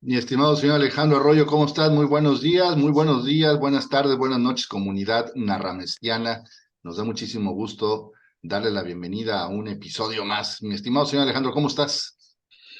Mi estimado señor Alejandro Arroyo, ¿cómo estás? Muy buenos días, buenas tardes, buenas noches, comunidad narramestiana. Nos da muchísimo gusto darle la bienvenida a un episodio más. Mi estimado señor Alejandro, ¿cómo estás?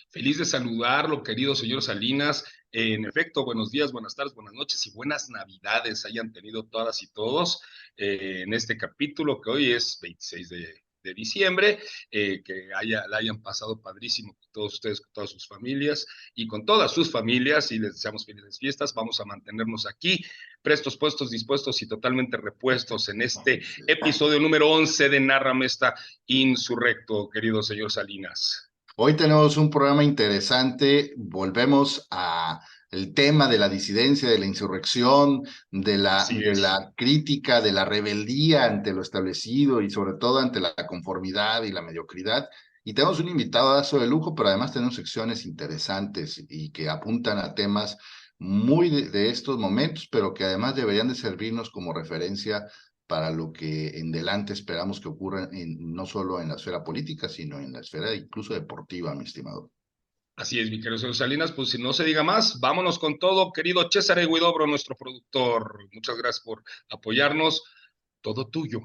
Feliz de saludarlo, querido señor Salinas. En efecto, buenos días, buenas tardes, buenas noches y buenas navidades hayan tenido todas y todos en este capítulo que hoy es 26 de diciembre, la hayan pasado padrísimo con todos ustedes, con todas sus familias y con todas sus familias y les deseamos felices fiestas. Vamos a mantenernos aquí prestos, puestos, dispuestos y totalmente repuestos en este episodio número 11 de Narrame esta Insurrecto, querido señor Salinas. Hoy tenemos un programa interesante. Volvemos a el tema de la disidencia, de la insurrección, de la, Así de es. la crítica, de la rebeldía ante lo establecido y sobre todo ante la conformidad y la mediocridad. Y tenemos un invitado de lujo, pero además tenemos secciones interesantes y que apuntan a temas muy de estos momentos, pero que además deberían de servirnos como referencia para lo que en delante esperamos que ocurra no solo en la esfera política, sino en la esfera incluso deportiva, mi estimado. Así es, mi querido señor Salinas, pues si no se diga más, vámonos con todo, querido César Huidobro, nuestro productor. Muchas gracias por apoyarnos. Todo tuyo.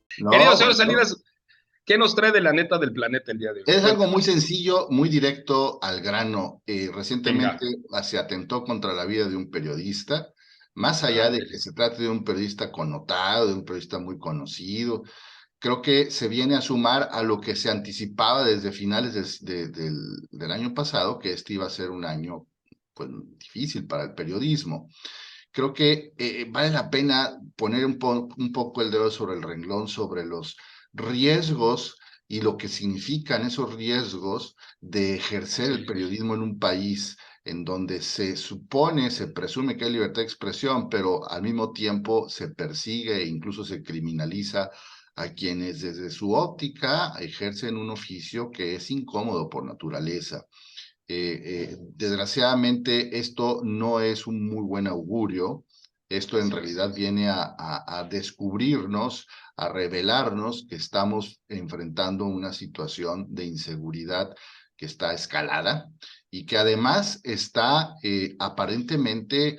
Querido No, señor bueno, Salinas, ¿qué nos trae de la neta del planeta el día de hoy? es algo muy Cuéntenos. sencillo, muy directo al grano. Venga. Recientemente se atentó contra la vida de un periodista, más allá de que Ándele. se trate de un periodista connotado, de un periodista muy conocido. Creo que se viene a sumar a lo que se anticipaba desde finales del año pasado, que este iba a ser un año pues, difícil para el periodismo. Creo que vale la pena poner un poco el dedo sobre el renglón, sobre los riesgos y lo que significan esos riesgos de ejercer el Sí, periodismo en un país en donde se supone, se presume que hay libertad de expresión, pero al mismo tiempo se persigue e incluso se criminaliza a quienes desde su óptica ejercen un oficio que es incómodo por naturaleza. Desgraciadamente, esto no es un muy buen augurio. Esto en así es. realidad viene a descubrirnos, a revelarnos que estamos enfrentando una situación de inseguridad que está escalada y que además está aparentemente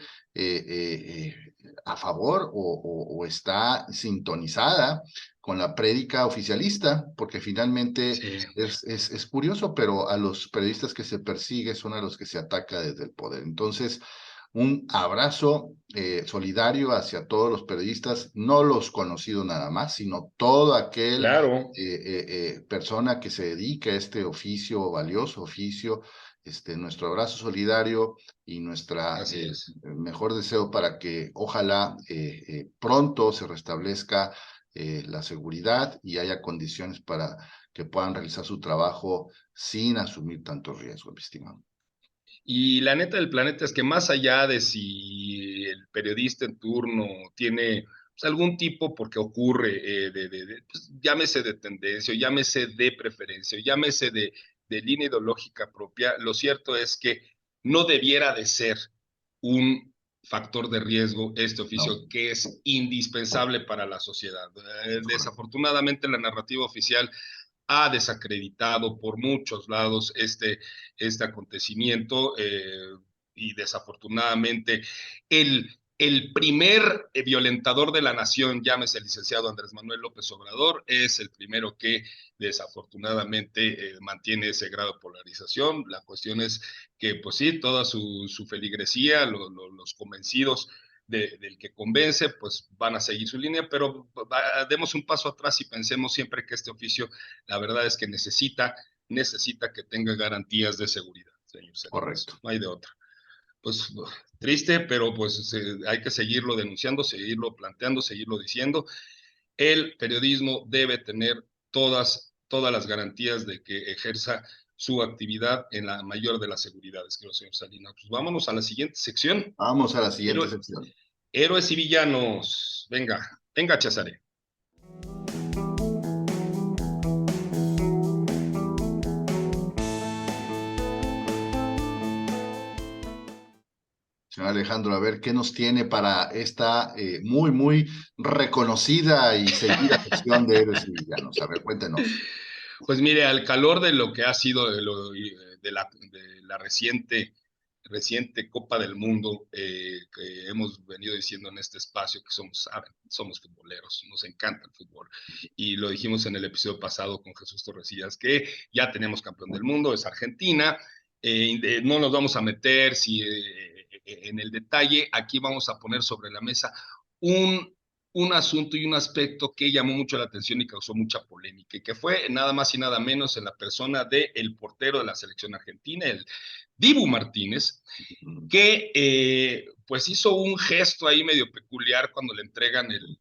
a favor o está sintonizada con la prédica oficialista, porque finalmente Sí. es curioso, pero a los periodistas que se persigue son a los que se ataca desde el poder. Entonces, un abrazo solidario hacia todos los periodistas, no los conocidos nada más, sino todo aquel Claro. persona que se dedique a este oficio, valioso oficio. Nuestro abrazo solidario y nuestra Así es. mejor deseo para que ojalá pronto se restablezca la seguridad y haya condiciones para que puedan realizar su trabajo sin asumir tanto riesgo, mi estimado. Y la neta del planeta es que más allá de si el periodista en turno tiene pues, algún tipo, porque ocurre, pues, llámese de tendencia, o llámese de preferencia, o llámese de línea ideológica propia, lo cierto es que no debiera de ser un factor de riesgo este No, oficio que es indispensable para la sociedad. es correcto. Desafortunadamente la narrativa oficial ha desacreditado por muchos lados este acontecimiento y desafortunadamente el primer violentador de la nación, llámese el licenciado Andrés Manuel López Obrador, es el primero que desafortunadamente mantiene ese grado de polarización. La cuestión es que, pues sí, toda su feligresía, los convencidos del que convence, pues van a seguir su línea, pero demos un paso atrás y pensemos siempre que este oficio, la verdad es que necesita que tenga garantías de seguridad, señor Salinas, Correcto. no hay de otra. Pues triste, pero pues hay que seguirlo denunciando, seguirlo planteando, seguirlo diciendo. El periodismo debe tener todas las garantías de que ejerza su actividad en la mayor de las seguridades, creo, señor Salinas. Pues vámonos a la siguiente sección. Vamos a la siguiente Héroe, sección. Héroes y villanos. Venga, venga, Cesare. Señor Alejandro, a ver qué nos tiene para esta muy, muy reconocida y seguida sección de héroes y villanos. A ver, cuéntenos. Pues mire, al calor de lo que ha sido de la reciente Copa del Mundo, que hemos venido diciendo en este espacio que somos futboleros, nos encanta el fútbol. Y lo dijimos en el episodio pasado con Jesús Torresillas, que ya tenemos campeón del mundo, es Argentina. No nos vamos a meter en el detalle, aquí vamos a poner sobre la mesa un un asunto y un aspecto que llamó mucho la atención y causó mucha polémica, y que fue nada más y nada menos en la persona del portero de la selección argentina, el Dibu Martínez, que pues hizo un gesto ahí medio peculiar cuando le entregan el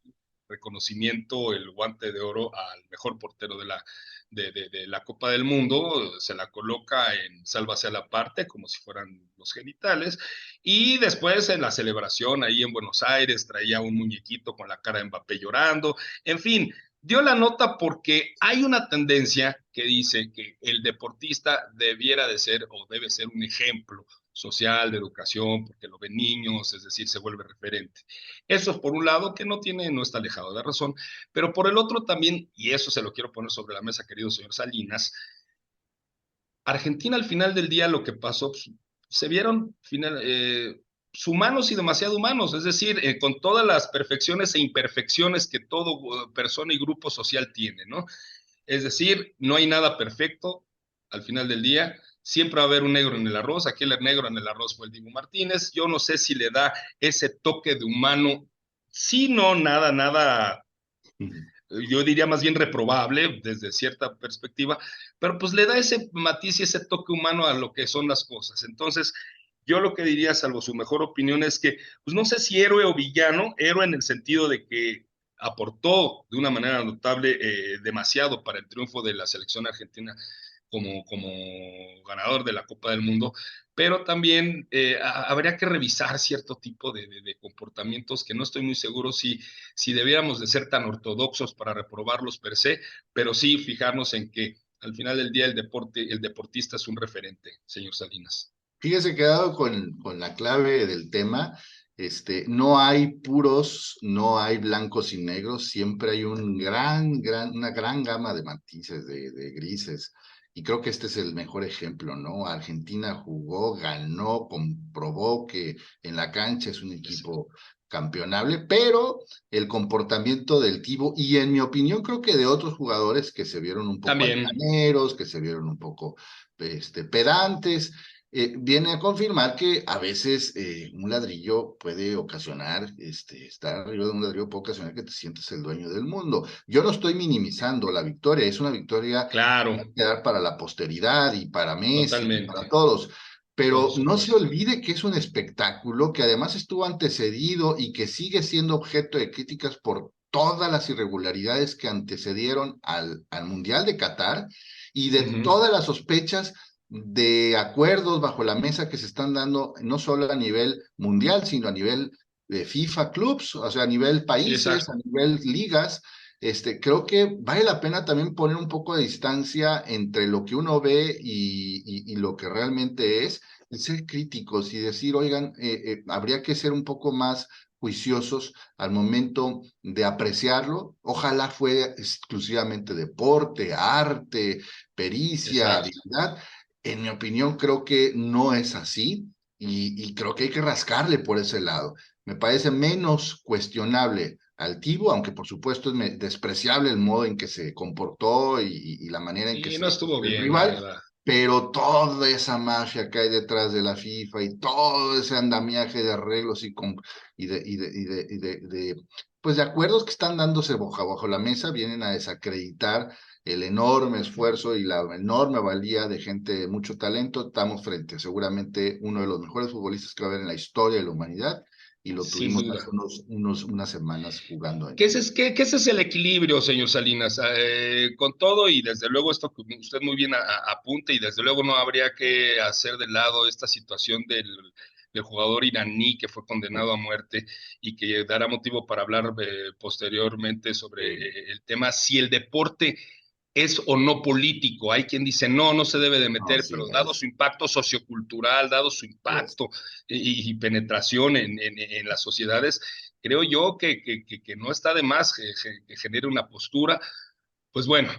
reconocimiento, el guante de oro al mejor portero de la Copa del Mundo. Se la coloca en sálvase a la parte, como si fueran los genitales, y después en la celebración ahí en Buenos Aires traía un muñequito con la cara de Mbappé llorando. En fin, dio la nota porque hay una tendencia que dice que el deportista debiera de ser o debe ser un ejemplo social, de educación, porque lo ven niños, es decir, se vuelve referente. Eso es por un lado, que no está alejado de razón, pero por el otro también, y eso se lo quiero poner sobre la mesa, querido señor Salinas, Argentina al final del día lo que pasó, pues, se vieron humanos y demasiado humanos, es decir, con todas las perfecciones e imperfecciones que todo persona y grupo social tiene, ¿no? Es decir, no hay nada perfecto al final del día. Siempre va a haber un negro en el arroz. Aquí el negro en el arroz fue el Dibu Martínez. Yo no sé si le da ese toque de humano. Sí, no, nada, nada. Yo diría más bien reprobable desde cierta perspectiva, pero pues le da ese matiz y ese toque humano a lo que son las cosas. Entonces, yo lo que diría, salvo su mejor opinión, es que, pues no sé si héroe o villano, héroe en el sentido de que aportó de una manera notable demasiado para el triunfo de la selección argentina como ganador de la Copa del Mundo, pero también habría que revisar cierto tipo de comportamientos que no estoy muy seguro si debiéramos de ser tan ortodoxos para reprobarlos per se, pero sí fijarnos en que al final del día el deportista es un referente, señor Salinas. Fíjese quedado con la clave del tema. No hay puros, no hay blancos y negros, siempre hay una gran gama de matices, de grises. Y creo que este es el mejor ejemplo, ¿no? Argentina jugó, ganó, comprobó que en la cancha es un equipo campeonable, pero el comportamiento del Tibo, y en mi opinión creo que de otros jugadores que se vieron un poco También. altaneros, que se vieron un poco pedantes, viene a confirmar que a veces un ladrillo puede ocasionar, estar arriba de un ladrillo puede ocasionar que te sientes el dueño del mundo. Yo no estoy minimizando la victoria, es una victoria que va Claro, a quedar para la posteridad y para Messi y para totalmente, todos. por Pero no se supuesto. olvide que es un espectáculo que además estuvo antecedido y que sigue siendo objeto de críticas por todas las irregularidades que antecedieron al Mundial de Qatar y de Ujú. todas las sospechas de acuerdos bajo la mesa que se están dando no solo a nivel mundial, sino a nivel de FIFA clubs, o sea, a nivel Sí, países, a exacto. nivel ligas. Creo que vale la pena también poner un poco de distancia entre lo que uno ve y lo que realmente es, y ser críticos y decir, oigan, habría que ser un poco más juiciosos al momento de apreciarlo. Ojalá fuera exclusivamente deporte, arte, pericia, Exacto. habilidad. En mi opinión, creo que no es así y creo que hay que rascarle por ese lado. Me parece menos cuestionable al Tibo, aunque por supuesto es despreciable el modo en que se comportó y la manera en que Sí, se no estuvo el bien, la rival, verdad. pero toda esa mafia que hay detrás de la FIFA y todo ese andamiaje de arreglos pues de acuerdos que están dándose bajo la mesa vienen a desacreditar el enorme esfuerzo y la enorme valía de gente de mucho talento. Estamos frente a seguramente uno de los mejores futbolistas que va a haber en la historia de la humanidad y lo Sin tuvimos hace duda. unas semanas jugando Que en... que ese es el equilibrio, señor Salinas. Con todo, y desde luego esto que usted muy bien apunta, y desde luego no habría que hacer de lado esta situación del jugador iraní que fue condenado a muerte y que dará motivo para hablar posteriormente sobre el tema, si el deporte es o no político. Hay quien dice, no, no se debe de meter, Así pero dado es. su impacto sociocultural, dado su Yes. impacto y penetración en las sociedades, creo yo que no está de más que genere una postura. Pues bueno,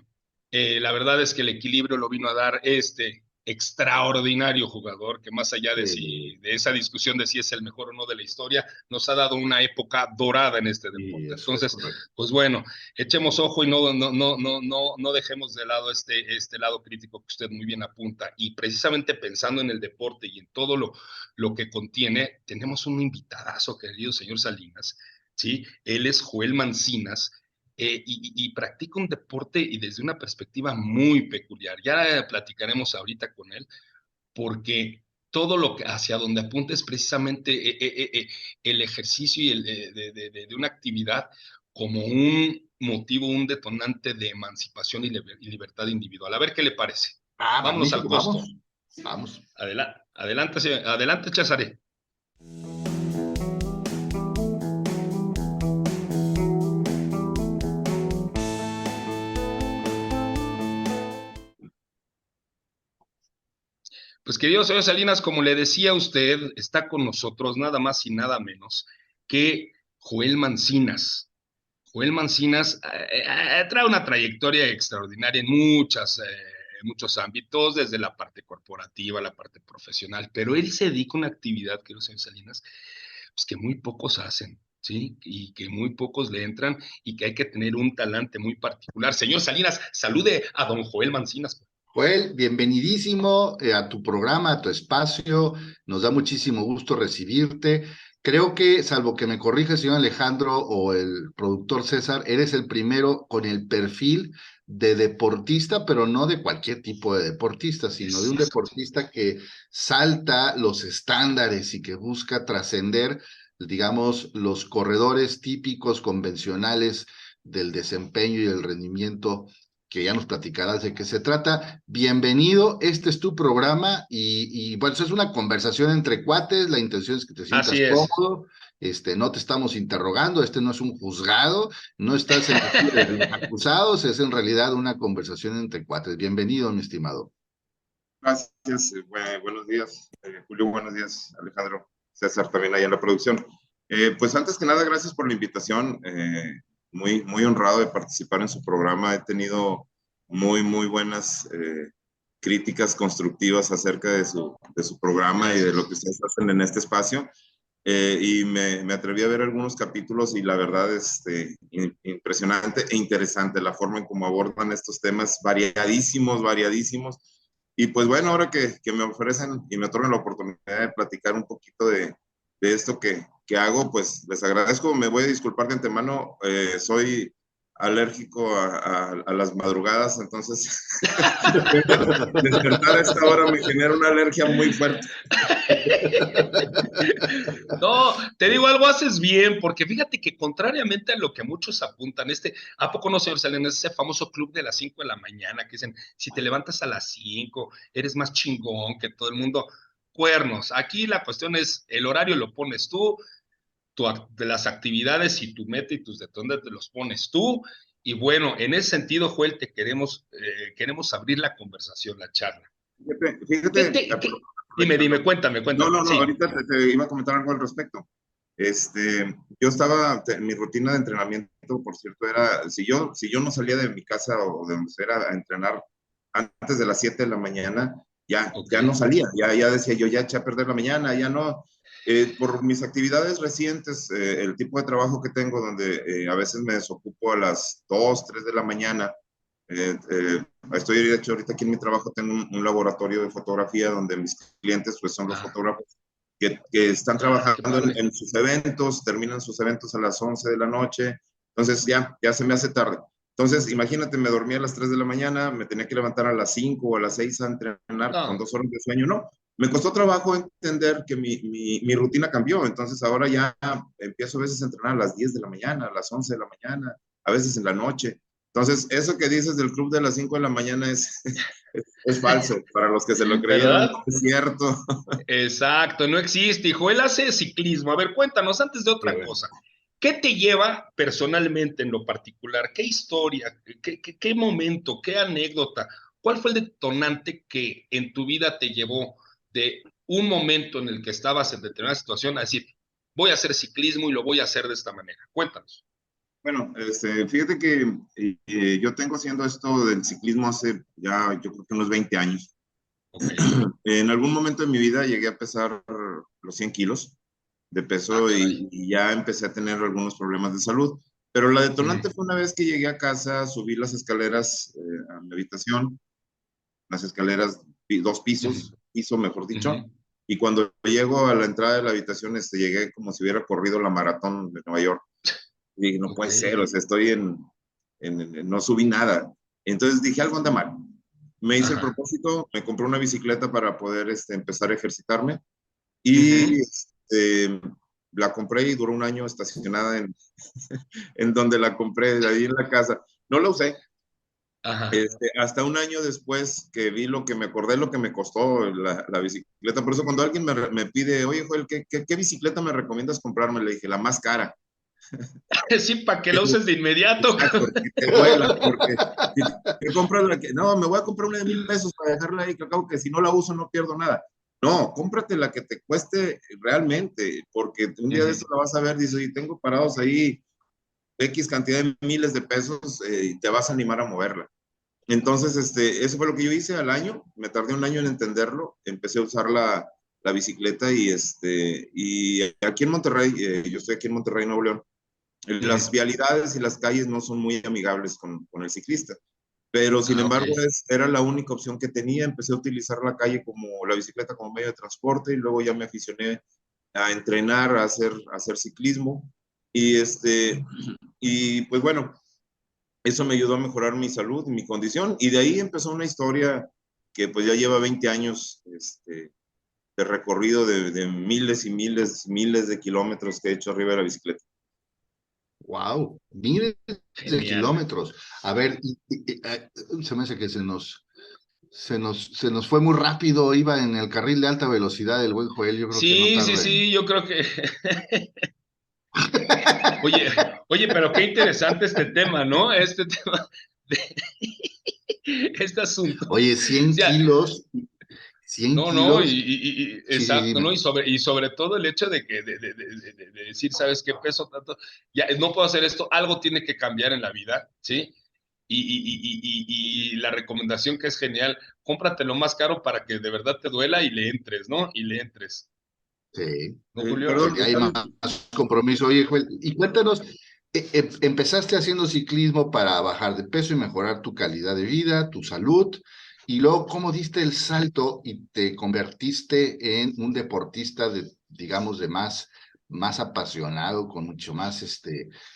la verdad es que el equilibrio lo vino a dar este extraordinario jugador que más allá de Sí, si de esa discusión de si es el mejor o no de la historia, nos ha dado una época dorada en este sí, deporte. eso es Entonces, correcto. pues bueno, echemos ojo y no dejemos de lado este lado crítico que usted muy bien apunta. Y precisamente pensando en el deporte y en todo lo que contiene, tenemos un invitadazo, querido señor Salinas, ¿sí? Él es Joel Mancinas, y practica un deporte y desde una perspectiva muy peculiar. Ya platicaremos ahorita con él, porque todo lo que hacia donde apunta es precisamente el ejercicio y de una actividad como un motivo, un detonante de emancipación y libertad individual. A ver qué le parece. Ah, Vámonos al magnífico, costo. vamos, vamos. Adelante, adelante, Chazaré. Pues querido señor Salinas, como le decía a usted, está con nosotros nada más y nada menos que Joel Mancinas. Joel Mancinas trae una trayectoria extraordinaria en muchos ámbitos, desde la parte corporativa, la parte profesional, pero él se dedica a una actividad, querido señor Salinas, pues que muy pocos hacen, ¿sí? Y que muy pocos le entran y que hay que tener un talante muy particular. Señor Salinas, salude a don Joel Mancinas. Joel, bienvenidísimo a tu programa, a tu espacio. Nos da muchísimo gusto recibirte. Creo que, salvo que me corrija el señor Alejandro o el productor César, eres el primero con el perfil de deportista, pero no de cualquier tipo de deportista, sino de un Exacto. deportista que salta los estándares y que busca trascender, digamos, los corredores típicos, convencionales del desempeño y el rendimiento, que ya nos platicarás de qué se trata. Bienvenido, este es tu programa bueno, eso es una conversación entre cuates, la intención es que te sientas Así es. cómodo, no te estamos interrogando, este no es un juzgado, no estás en la fila de los acusados, es en realidad una conversación entre cuates. Bienvenido, mi estimado. Gracias, buenos días, Julio, buenos días, Alejandro, César, también ahí en la producción. Pues antes que nada, gracias por la invitación, muy honrado de participar en su programa. He tenido muy buenas críticas constructivas acerca de su programa y de lo que Gracias. ustedes hacen en este espacio. Y me atreví a ver algunos capítulos y la verdad es impresionante e interesante la forma en cómo abordan estos temas variadísimos. Y pues bueno, ahora que me ofrecen y me otorgan la oportunidad de platicar un poquito de esto que hago, pues les agradezco. Me voy a disculpar de antemano, soy alérgico a las madrugadas, entonces despertar a esta hora me genera una alergia muy fuerte. No, te digo algo, haces bien, porque fíjate que contrariamente a lo que muchos apuntan, ¿a poco no, señor Salinas? Ese famoso club de las 5 de la mañana que dicen, si te levantas a las 5, eres más chingón que todo el mundo. Cuernos, aquí la cuestión es, el horario lo pones tú, de las actividades y tu meta y tus detones te los pones tú, y bueno, en ese sentido, Joel, queremos abrir la conversación, la charla. ¿Qué Fíjate, te, qué? Dime, aprovechando. cuéntame, No, sí. ahorita te iba a comentar algo al respecto. Yo mi rutina de entrenamiento, por cierto, era, si yo no salía de mi casa o de donde era a entrenar antes de las 7 de la mañana, Ok. ya no salía, ya decía yo, ya eché a perder la mañana, ya no. Por mis actividades recientes, el tipo de trabajo que tengo, donde a veces me desocupo a las 2, 3 de la mañana, estoy, de hecho, ahorita aquí en mi trabajo tengo un laboratorio de fotografía donde mis clientes pues son los Ah, fotógrafos que están qué trabajando padre. en sus eventos, terminan sus eventos a las 11 de la noche, entonces ya se me hace tarde. Entonces, imagínate, me dormía a las 3 de la mañana, me tenía que levantar a las 5 o a las 6 a entrenar con No, 2 horas de sueño, no. Me costó trabajo entender que mi rutina cambió, entonces ahora ya empiezo a veces a entrenar a las 10 de la mañana, a las 11 de la mañana, a veces en la noche. Entonces, eso que dices del club de las 5 de la mañana es falso. Para los que se lo creyeron, no ¿verdad? es cierto. Exacto, no existe. Hijo, él hace ciclismo. A ver, cuéntanos antes de Qué otra bueno. cosa. ¿Qué te lleva personalmente en lo particular? ¿Qué historia? ¿Qué momento? ¿Qué anécdota? ¿Cuál fue el detonante que en tu vida te llevó de un momento en el que estabas en determinada situación a decir, voy a hacer ciclismo y lo voy a hacer de esta manera? Cuéntanos. Bueno, fíjate que yo tengo haciendo esto del ciclismo hace ya, yo creo que unos 20 años. Ok. En algún momento de mi vida llegué a pesar los 100 kilos de Ah, peso caray. y ya empecé a tener algunos problemas de salud. Pero la detonante fue una vez que llegué a casa, subí las escaleras a mi habitación, las escaleras, dos pisos, piso mejor dicho, y cuando llego a la entrada de la habitación, llegué como si hubiera corrido la maratón de Nueva York. Y dije, no Ok. puede ser, o sea, estoy no subí nada. Entonces dije, algo anda mal. Me hice el Ajá. propósito, me compré una bicicleta para poder empezar a ejercitarme y la compré y duró un año estacionada en donde la compré, ahí en la casa. No la usé. Ajá. Hasta un año después que vi lo que me acordé, lo que me costó la bicicleta. Por eso cuando alguien me pide, oye, Joel, ¿qué bicicleta me recomiendas comprarme? Le dije, la más cara. Sí, para que lo uses de inmediato. Exacto, que te duela, porque si te compras la que, no, me voy a comprar una de 1,000 pesos para dejarla ahí, que acabo que si no la uso no pierdo nada. No, cómprate la que te cueste realmente, porque un día de eso la vas a ver, dice, y tengo parados ahí X cantidad de miles de pesos y te vas a animar a moverla. Entonces, eso fue lo que yo hice al año, me tardé un año en entenderlo, empecé a usar la bicicleta y aquí en Monterrey, yo estoy aquí en Monterrey, Nuevo León, las vialidades y las calles no son muy amigables con el ciclista, pero sin Ah, ok. embargo era la única opción que tenía. Empecé a utilizar la bicicleta como medio de transporte y luego ya me aficioné a entrenar, a hacer ciclismo y pues bueno, eso me ayudó a mejorar mi salud y mi condición y de ahí empezó una historia que pues ya lleva 20 años de recorrido de miles y miles, miles de kilómetros que he hecho arriba de la bicicleta. Wow, miles de Genial. kilómetros. A ver, se me hace que se nos fue muy rápido, iba en el carril de alta velocidad el buen Joel, yo creo que no Sí, sí, tarda en... sí, yo creo que oye, pero qué interesante este tema, ¿no? Este tema de este asunto. Oye, O 100 sea, kilos, 100 no, kilos, sí, sí, exacto, ¿no? dime. Y sobre todo el hecho de que de decir, ¿sabes qué? Peso tanto, ya no puedo hacer esto, algo tiene que cambiar en la vida, ¿sí? Y la recomendación que es genial, cómprate lo más caro para que de verdad te duela y le entres, ¿no? Y le entres. Sí, ¿No, Julio? sí, Perdón, hay más compromiso. Oye, Joel, y cuéntanos, empezaste haciendo ciclismo para bajar de peso y mejorar tu calidad de vida, tu salud, y luego, ¿cómo diste el salto y te convertiste en un deportista de, digamos, de más apasionado, con mucho más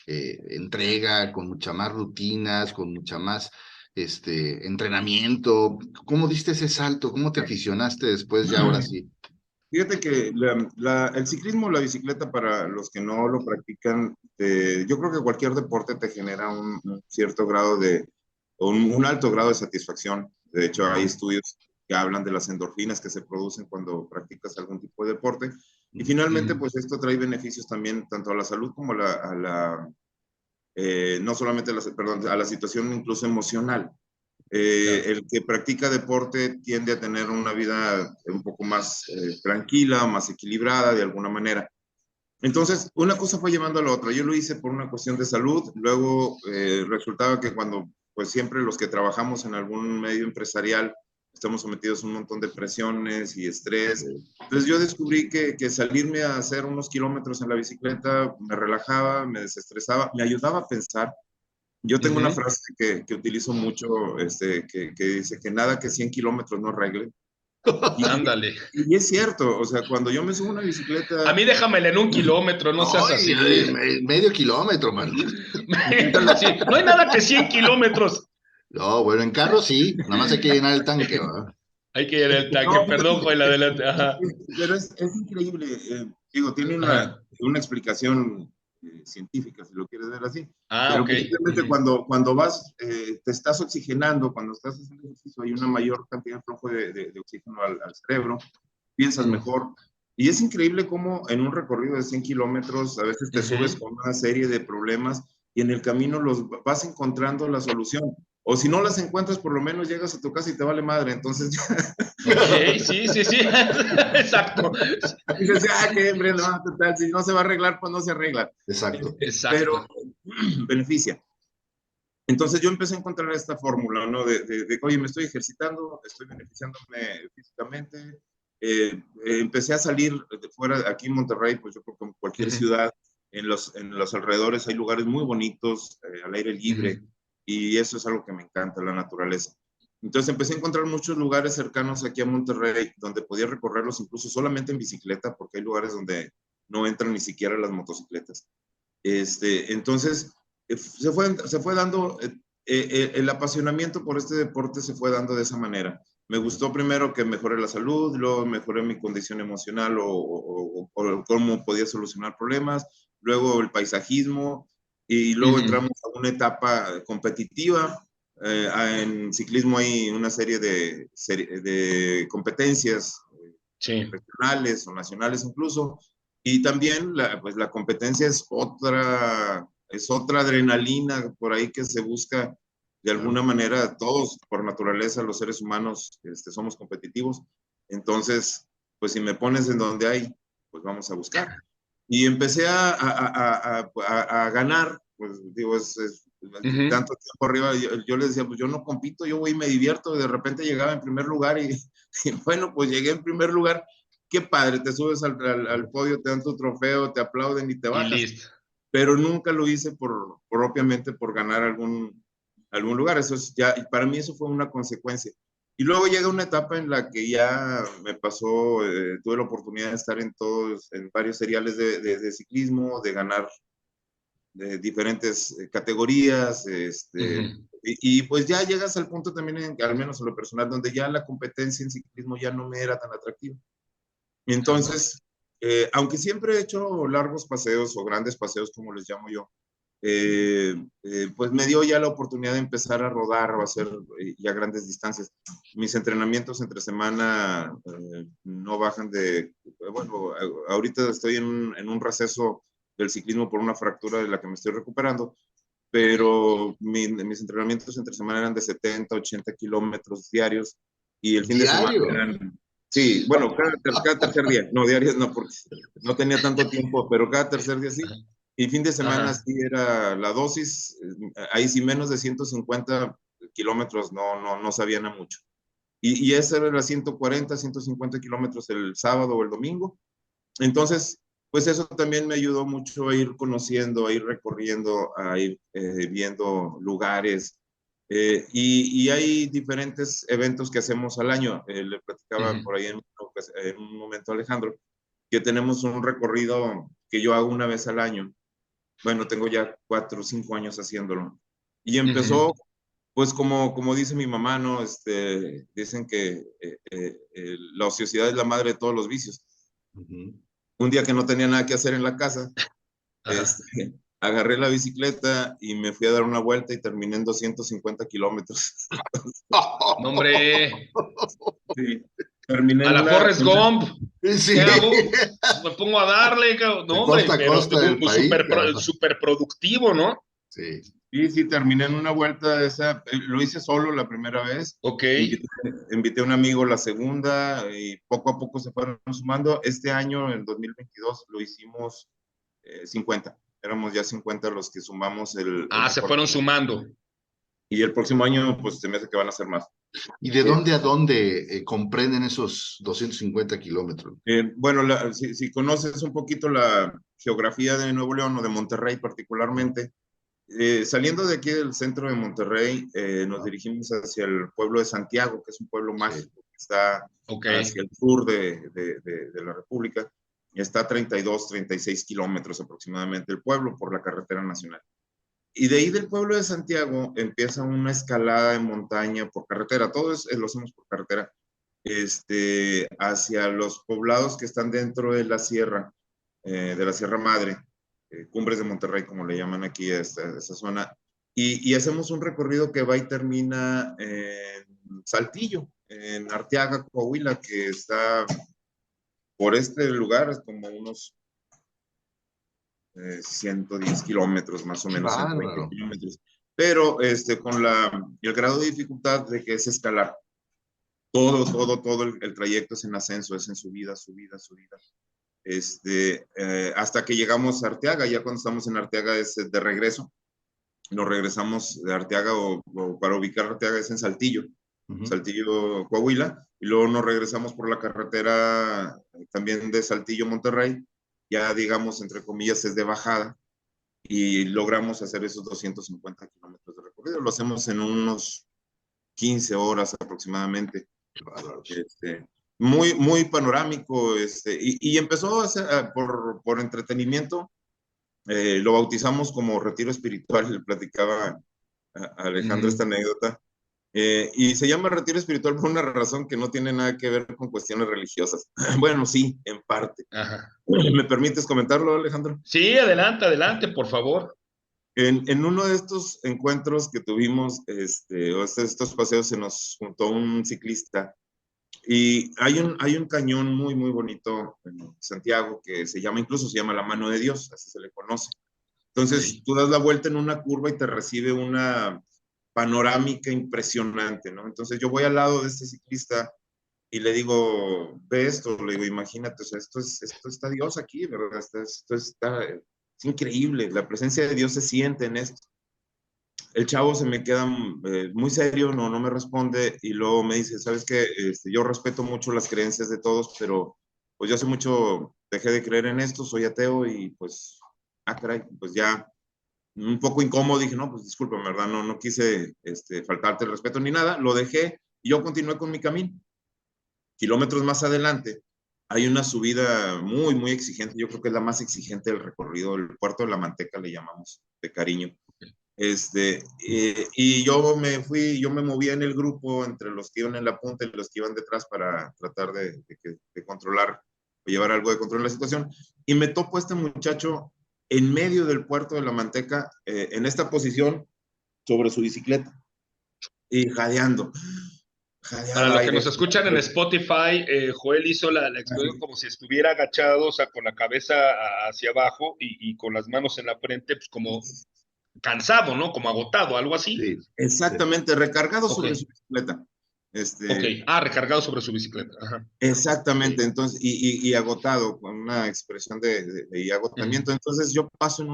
entrega, con mucha más rutinas, con mucha más entrenamiento? ¿Cómo diste ese salto? ¿Cómo te aficionaste después ya ahora sí? fíjate que el ciclismo, la bicicleta, para los que no lo practican, yo creo que cualquier deporte te genera un cierto grado un alto grado de satisfacción. De hecho, hay estudios que hablan de las endorfinas que se producen cuando practicas algún tipo de deporte. Y finalmente, pues esto trae beneficios también tanto a la salud como no solamente perdón, a la situación incluso emocional. Claro. El que practica deporte tiende a tener una vida un poco más tranquila, más equilibrada de alguna manera. Entonces, una cosa fue llevando a la otra. Yo lo hice por una cuestión de salud, luego resultaba que cuando, pues siempre los que trabajamos en algún medio empresarial, estamos sometidos a un montón de presiones y estrés. Entonces yo descubrí que salirme a hacer unos kilómetros en la bicicleta me relajaba, me desestresaba, me ayudaba a pensar. Yo tengo una frase que utilizo mucho, que dice que nada que 100 kilómetros no arregle. Ándale. Y es cierto, o sea, cuando yo me subo a una A bicicleta, mí déjamela en 1 kilómetro, no seas Ay, así. medio kilómetro, man. Sí, no hay nada que 100 kilómetros. No, bueno, en carro sí, nada más hay que llenar el tanque, ¿verdad? Hay que ir al tanque. no, Perdón, fíjate, Joel, adelante. Ajá. pero es increíble, digo, tiene Ajá. una explicación científica, si lo quieres ver así, Ah, pero ok. precisamente cuando vas, te estás oxigenando, cuando estás haciendo ejercicio, hay una mayor cantidad de flujo de oxígeno al cerebro, piensas mejor, Y es increíble cómo en un recorrido de 100 kilómetros a veces te subes con una serie de problemas y en el camino los vas encontrando la solución. O si no las encuentras, por lo menos llegas a tu casa y te vale madre. Entonces Ok, sí, sí, sí, exacto, dices, ah, qué hombre, no, total, si no se va a arreglar, pues no se arregla. Exacto. Pero exacto. beneficia. Entonces yo empecé a encontrar esta fórmula, ¿no? Oye, me estoy ejercitando, estoy beneficiándome físicamente. Empecé a salir de fuera, aquí en Monterrey, pues yo creo que en cualquier ciudad, en los alrededores hay lugares muy bonitos, al aire libre, y eso es algo que me encanta, la naturaleza. Entonces empecé a encontrar muchos lugares cercanos aquí a Monterrey, donde podía recorrerlos incluso solamente en bicicleta, porque hay lugares donde no entran ni siquiera las motocicletas. Entonces, se fue dando, el apasionamiento por este deporte se fue dando de esa manera. Me gustó primero que mejoré la salud, luego mejoré mi condición emocional o cómo podía solucionar problemas, luego el paisajismo y luego entramos a una etapa competitiva. En ciclismo hay una serie de competencias Sí, regionales o nacionales incluso, y también pues la competencia es otra adrenalina por ahí que se busca de alguna manera. Todos por naturaleza los seres humanos somos competitivos, entonces pues si me pones en donde hay, pues vamos a buscar. Y empecé a ganar, pues digo, tanto tiempo arriba, yo les decía, pues yo no compito, yo voy y me divierto, de repente llegaba en primer lugar y bueno, pues llegué en primer lugar. Qué padre, te subes al podio, te dan tu trofeo, te aplauden y te y bajas. listo. Pero nunca lo hice obviamente, por ganar algún lugar. Eso es ya, y para mí eso fue una consecuencia. Y luego llega una etapa en la que ya me pasó, tuve la oportunidad de estar en varios seriales de ciclismo, de ganar de diferentes categorías, pues ya llegas al punto también, al menos en lo personal, donde ya la competencia en ciclismo ya no me era tan atractiva. Entonces, aunque siempre he hecho largos paseos o grandes paseos, como les llamo yo, pues me dio ya la oportunidad de empezar a rodar o a hacer ya grandes distancias. Mis entrenamientos entre semana no bajan bueno, ahorita estoy en un receso del ciclismo por una fractura de la que me estoy recuperando, pero mis entrenamientos entre semana eran de 70, 80 kilómetros diarios y el fin de semana Diario. eran, sí, bueno, cada tercer día, no, diarios no, porque no tenía tanto tiempo, pero cada tercer día sí. Y fin de semana Ajá. sí era la dosis, ahí sí menos de 150 kilómetros no sabían a mucho. Y esa era la 140, 150 kilómetros el sábado o el domingo. Entonces, pues eso también me ayudó mucho a ir conociendo, a ir recorriendo, a ir viendo lugares. Y hay diferentes eventos que hacemos al año. Le platicaba por ahí en un momento a Alejandro, que tenemos un recorrido que yo hago una vez al año. Bueno, tengo ya 4 o 5 años haciéndolo. Y empezó, pues como dice mi mamá, ¿no? Dicen que la ociosidad es la madre de todos los vicios. Un día que no tenía nada que hacer en la casa, Ajá. agarré la bicicleta y me fui a dar una vuelta y terminé en 250 kilómetros. No, hombre, Sí, terminé a en la Forrest Gump. Sí, ¿Qué hago? Pues me pongo a darle, cabrón. No, de hombre, costa a pero costa del país, súper caramba. super productivo, ¿no? Sí. sí, terminé en una vuelta esa, lo hice solo la primera vez, Ok. invité a un amigo la segunda y poco a poco se fueron sumando. Este año, en 2022, lo hicimos 50. Éramos ya 50 los que sumamos el Ah, se fueron recorrido. sumando. Y el próximo año, pues se me hace que van a ser más. ¿Y de Eh, dónde a dónde comprenden esos 250 kilómetros? bueno, si conoces un poquito la geografía de Nuevo León o de Monterrey particularmente, saliendo de aquí del centro de Monterrey, nos dirigimos hacia el pueblo de Santiago, que es un pueblo Sí. mágico que está Ok. hacia el sur de la República. Está a 32, 36 kilómetros aproximadamente el pueblo por la carretera nacional. Y de ahí del pueblo de Santiago empieza una escalada en montaña por carretera. Todo lo hacemos por carretera. Hacia los poblados que están dentro de la Sierra Madre, Cumbres de Monterrey, como le llaman aquí a esa zona. Y hacemos un recorrido que va y termina en Saltillo, en Arteaga, Coahuila, que está por este lugar es como unos 110 kilómetros más o menos, 120 kilómetros. Pero con el grado de dificultad de que es escalar. Todo el trayecto es en ascenso, es en subida. Hasta que llegamos a Arteaga. Ya cuando estamos en Arteaga es de regreso. Nos regresamos de Arteaga o para ubicar Arteaga es en Saltillo, Saltillo, Coahuila, y luego nos regresamos por la carretera también de Saltillo, Monterrey, ya digamos, entre comillas, es de bajada, y logramos hacer esos 250 kilómetros de recorrido. Lo hacemos en unos 15 horas aproximadamente. Muy panorámico, y empezó a ser, por entretenimiento. Lo bautizamos como retiro espiritual. Le platicaba a Alejandro esta anécdota, y se llama retiro espiritual por una razón que no tiene nada que ver con cuestiones religiosas. Bueno, sí, en parte. Ajá. ¿Me permites comentarlo, Alejandro? Sí, adelante, por favor. En uno de estos encuentros que tuvimos, estos paseos, se nos juntó un ciclista, y hay un cañón muy bonito en Santiago que se llama la Mano de Dios, así se le conoce. Entonces, sí, tú das la vuelta en una curva y te recibe una panorámica impresionante, ¿no? Entonces, yo voy al lado de este ciclista y le digo, ve esto, le digo, imagínate, o sea, esto está Dios aquí, ¿verdad? Es increíble, la presencia de Dios se siente en esto. El chavo se me queda muy serio, no me responde, y luego me dice, ¿sabes qué? Yo respeto mucho las creencias de todos, pero pues yo hace mucho dejé de creer en esto, soy ateo, y pues, caray, pues ya un poco incómodo, dije, no, pues discúlpame, ¿verdad? No quise faltarte el respeto ni nada, lo dejé y yo continué con mi camino. Kilómetros más adelante hay una subida muy exigente, yo creo que es la más exigente del recorrido, el Puerto de la Manteca le llamamos de cariño. Y yo me movía en el grupo entre los que iban en la punta y los que iban detrás para tratar de controlar o llevar algo de control en la situación, y me topo a este muchacho en medio del Puerto de la Manteca, en esta posición sobre su bicicleta y jadeando Para los que aire. nos escuchan en Spotify, Joel hizo la expresión como si estuviera agachado, o sea, con la cabeza hacia abajo y con las manos en la frente, pues como cansado, ¿no? Como agotado, algo así. Sí, exactamente, recargado sobre su bicicleta. Recargado sobre su bicicleta. Ajá. Exactamente, entonces, y agotado, con una expresión de agotamiento. Entonces yo paso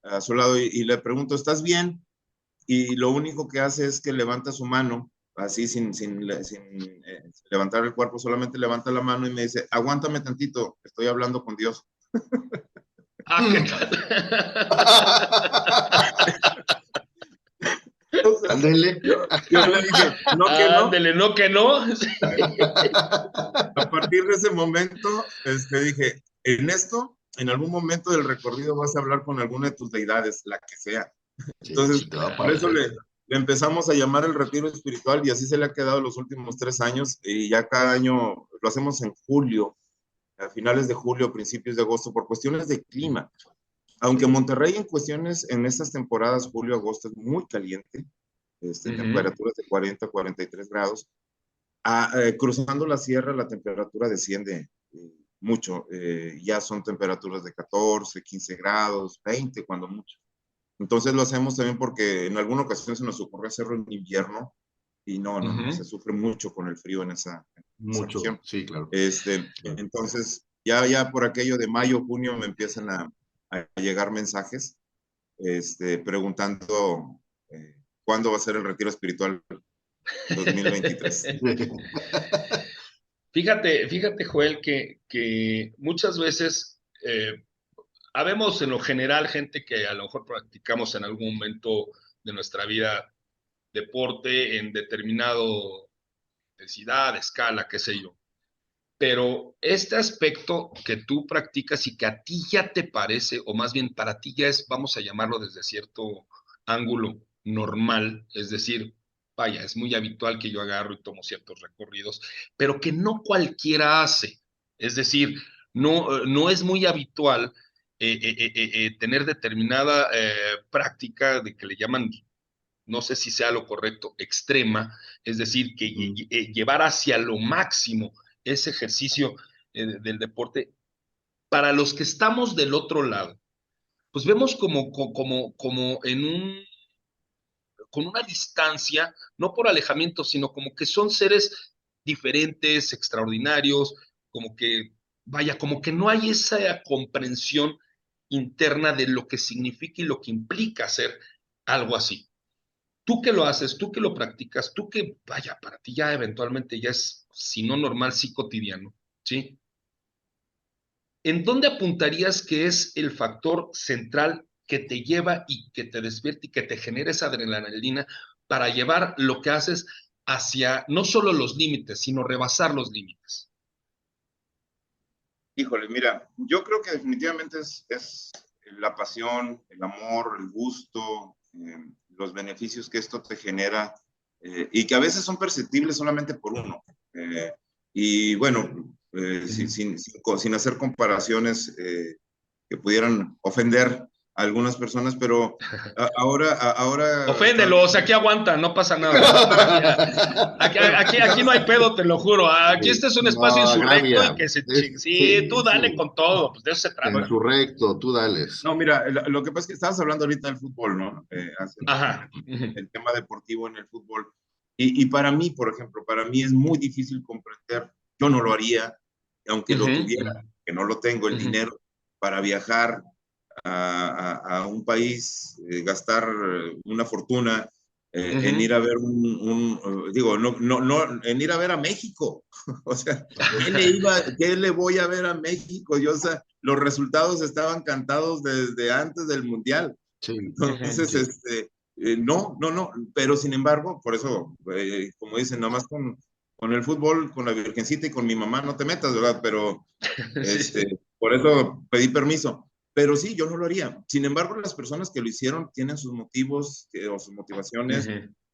a su lado, y le pregunto, ¿estás bien? Y lo único que hace es que levanta su mano, así sin levantar el cuerpo, solamente levanta la mano y me dice, aguántame tantito, estoy hablando con Dios. ¿Qué tal? Ándele. Yo le dije, no que no. Ándele, no que no. A partir de ese momento, dije, en algún momento del recorrido vas a hablar con alguna de tus deidades, la que sea. Entonces, por eso le empezamos a llamar el retiro espiritual, y así se le ha quedado los últimos 3 años, y ya cada año lo hacemos en julio, a finales de julio, principios de agosto, por cuestiones de clima. Aunque Monterrey en estas temporadas, julio, agosto, es muy caliente, temperaturas de 40, 43 grados, cruzando la sierra la temperatura desciende mucho, ya son temperaturas de 14, 15 grados, 20 cuando mucho. Entonces lo hacemos también porque en alguna ocasión se nos ocurrió hacerlo en invierno, y no, se sufre mucho con el frío en esa región. Sí, claro. Entonces, ya por aquello de mayo, junio, me empiezan a llegar mensajes preguntando cuándo va a ser el retiro espiritual 2023. Fíjate, Joel, que muchas veces habemos en lo general gente que a lo mejor practicamos en algún momento de nuestra vida deporte en determinado intensidad, escala, qué sé yo. Pero este aspecto que tú practicas y que a ti ya te parece, o más bien para ti ya es, vamos a llamarlo desde cierto ángulo normal, es decir, vaya, es muy habitual que yo agarro y tomo ciertos recorridos, pero que no cualquiera hace. Es decir, no es muy habitual tener determinada práctica de que le llaman, no sé si sea lo correcto, extrema, es decir, que llevar hacia lo máximo ese ejercicio del deporte, para los que estamos del otro lado, pues vemos como con una distancia, no por alejamiento, sino como que son seres diferentes, extraordinarios, como que, vaya, como que no hay esa comprensión interna de lo que significa y lo que implica hacer algo así. Tú que lo haces, tú que lo practicas, tú que, vaya, para ti ya eventualmente ya es, si no normal, sí cotidiano, ¿sí? ¿En dónde apuntarías que es el factor central que te lleva y que te despierta y que te genera esa adrenalina para llevar lo que haces hacia no solo los límites, sino rebasar los límites? Híjole, mira, yo creo que definitivamente es la pasión, el amor, el gusto, los beneficios que esto te genera y que a veces son perceptibles solamente por uno. Y bueno, sin hacer comparaciones que pudieran ofender a algunas personas, pero ahora estaba Oféndelos, aquí aguanta, no pasa nada. Aquí no hay pedo, te lo juro. Aquí este es un espacio No, insurrecto y agravia. que se chingue. Sí, tú Sí, dale sí. con todo, pues de eso se trata. Insurrecto, tú dales. No, mira, lo que pasa es que estabas hablando ahorita del fútbol, ¿no? Ajá. El tema deportivo en el fútbol. Y para mí, por ejemplo, para mí es muy difícil comprender, yo no lo haría, aunque lo tuviera, que no lo tengo, el dinero para viajar a un país, gastar una fortuna en ir a ver digo, no, en ir a ver a México. O sea, ¿qué le voy a ver a México? Yo, o sea, los resultados estaban cantados desde antes del Mundial. Sí. Entonces, no, pero sin embargo, por eso, como dicen, nomás con el fútbol, con la Virgencita y con mi mamá no te metas, ¿verdad? Pero, Sí. por eso pedí permiso. Pero sí, yo no lo haría. Sin embargo, las personas que lo hicieron tienen sus motivos o sus motivaciones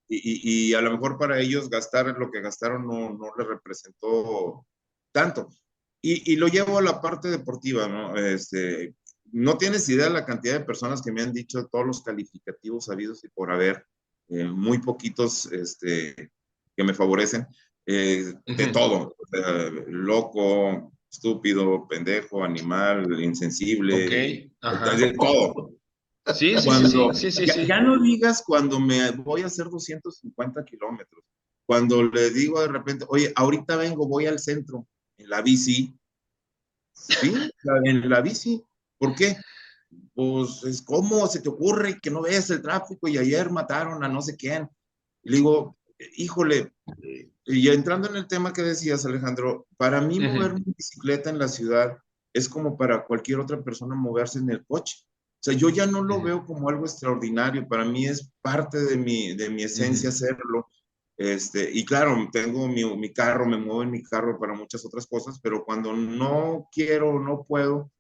y a lo mejor para ellos gastar lo que gastaron no les representó tanto. Y lo llevo a la parte deportiva, ¿no? No tienes idea de la cantidad de personas que me han dicho todos los calificativos habidos y por haber, muy poquitos que me favorecen, de todo, o sea, loco, estúpido, pendejo, animal, Ok, insensible, ajá. de todo. Sí, sí, sí, sí, Cuando, sí, sí, ya sí. no digas cuando me voy a hacer 250 kilómetros, cuando le digo de repente, oye, ahorita vengo, voy al centro, en la bici, sí, en la bici, ¿por qué? Pues es como se te ocurre que no ves el tráfico y ayer mataron a no sé quién. Y le digo, híjole, y ya entrando en el tema que decías, Alejandro, para mí mover una bicicleta en la ciudad es como para cualquier otra persona moverse en el coche. O sea, yo ya no lo veo como algo extraordinario, para mí es parte de mi esencia hacerlo. Y claro, tengo mi carro, me muevo en mi carro para muchas otras cosas, pero cuando no quiero, no puedo,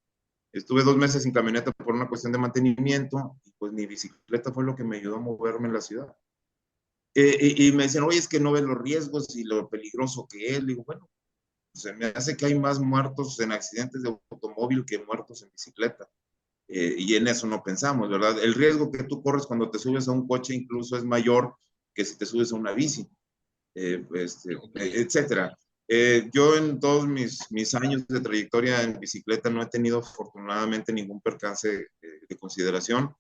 estuve 2 meses sin camioneta por una cuestión de mantenimiento, y pues mi bicicleta fue lo que me ayudó a moverme en la ciudad. Y me decían, oye, es que no ves los riesgos y lo peligroso que es. Le digo, bueno, se me hace que hay más muertos en accidentes de automóvil que muertos en bicicleta. Y en eso no pensamos, ¿verdad? El riesgo que tú corres cuando te subes a un coche incluso es mayor que si te subes a una bici, etcétera. Yo en todos mis años de trayectoria en bicicleta no he tenido afortunadamente ningún percance de consideración.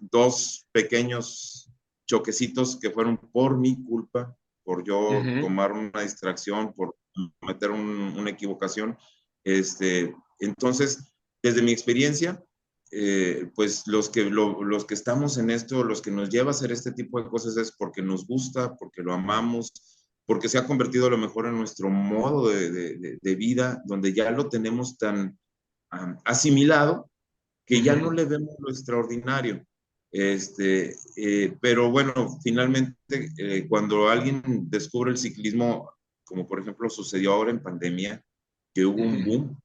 2 pequeños choquecitos que fueron por mi culpa, por yo tomar una distracción, por cometer una equivocación. Entonces, desde mi experiencia, pues los que estamos en esto, los que nos lleva a hacer este tipo de cosas es porque nos gusta, porque lo amamos, porque se ha convertido a lo mejor en nuestro modo de vida, donde ya lo tenemos tan asimilado que ya no le vemos lo extraordinario. Pero bueno, finalmente, cuando alguien descubre el ciclismo, como por ejemplo sucedió ahora en pandemia, que hubo un boom,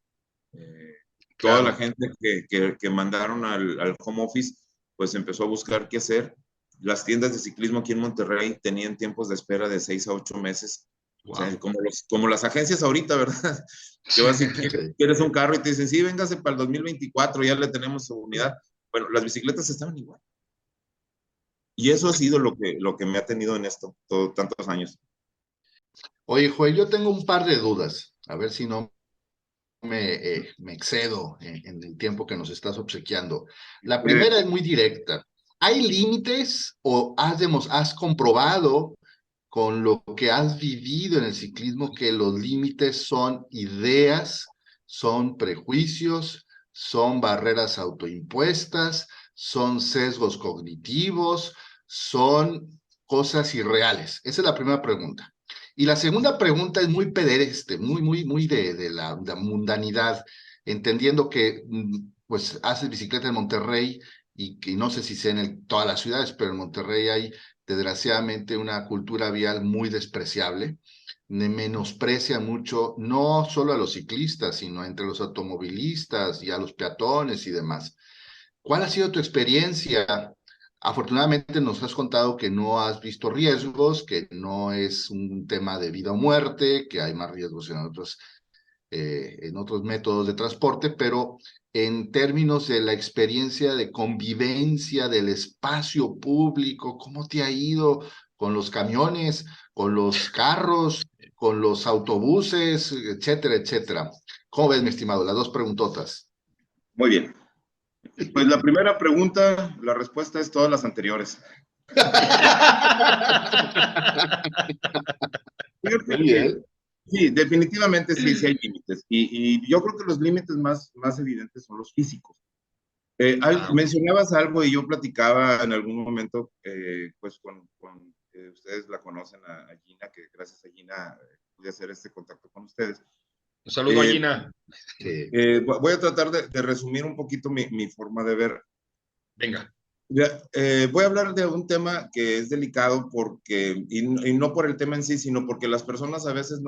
toda la Claro. gente que mandaron al home office, pues empezó a buscar qué hacer. Las tiendas de ciclismo aquí en Monterrey tenían tiempos de espera de 6 a 8 meses. O Wow. sea, como las agencias ahorita, ¿verdad? Que vas y quieres un carro y te dicen, sí, véngase para el 2024, ya le tenemos su unidad. Bueno, las bicicletas estaban igual. Y eso ha sido lo que me ha tenido en esto tantos años. Oye, Joel, yo tengo un par de dudas, a ver si no me excedo en el tiempo que nos estás obsequiando. La primera es muy directa. ¿Hay límites o has comprobado con lo que has vivido en el ciclismo que los límites son ideas, son prejuicios, son barreras autoimpuestas, son sesgos cognitivos, son cosas irreales? Esa es la primera pregunta. Y la segunda pregunta es muy pedereste, muy de la mundanidad, entendiendo que pues haces bicicleta en Monterrey y que no sé si sea en todas las ciudades, pero en Monterrey hay desgraciadamente una cultura vial muy despreciable, menosprecia mucho no solo a los ciclistas, sino entre los automovilistas y a los peatones y demás. ¿Cuál ha sido tu experiencia? Afortunadamente nos has contado que no has visto riesgos, que no es un tema de vida o muerte, que hay más riesgos en otros métodos de transporte, pero en términos de la experiencia de convivencia del espacio público, ¿cómo te ha ido con los camiones, con los carros, con los autobuses, etcétera, etcétera? ¿Cómo ves, mi estimado? Las dos preguntotas. Muy bien. Pues la primera pregunta, la respuesta es todas las anteriores. Muy bien. Sí, definitivamente sí hay límites. Y yo creo que los límites más evidentes son los físicos. Mencionabas algo y yo platicaba en algún momento, pues con ustedes la conocen a Gina, que gracias a Gina pude hacer este contacto con ustedes. Un saludo a Gina. Voy a tratar de resumir un poquito mi forma de ver. Venga. Voy a hablar de un tema que es delicado porque, y no por el tema en sí, sino porque las personas a veces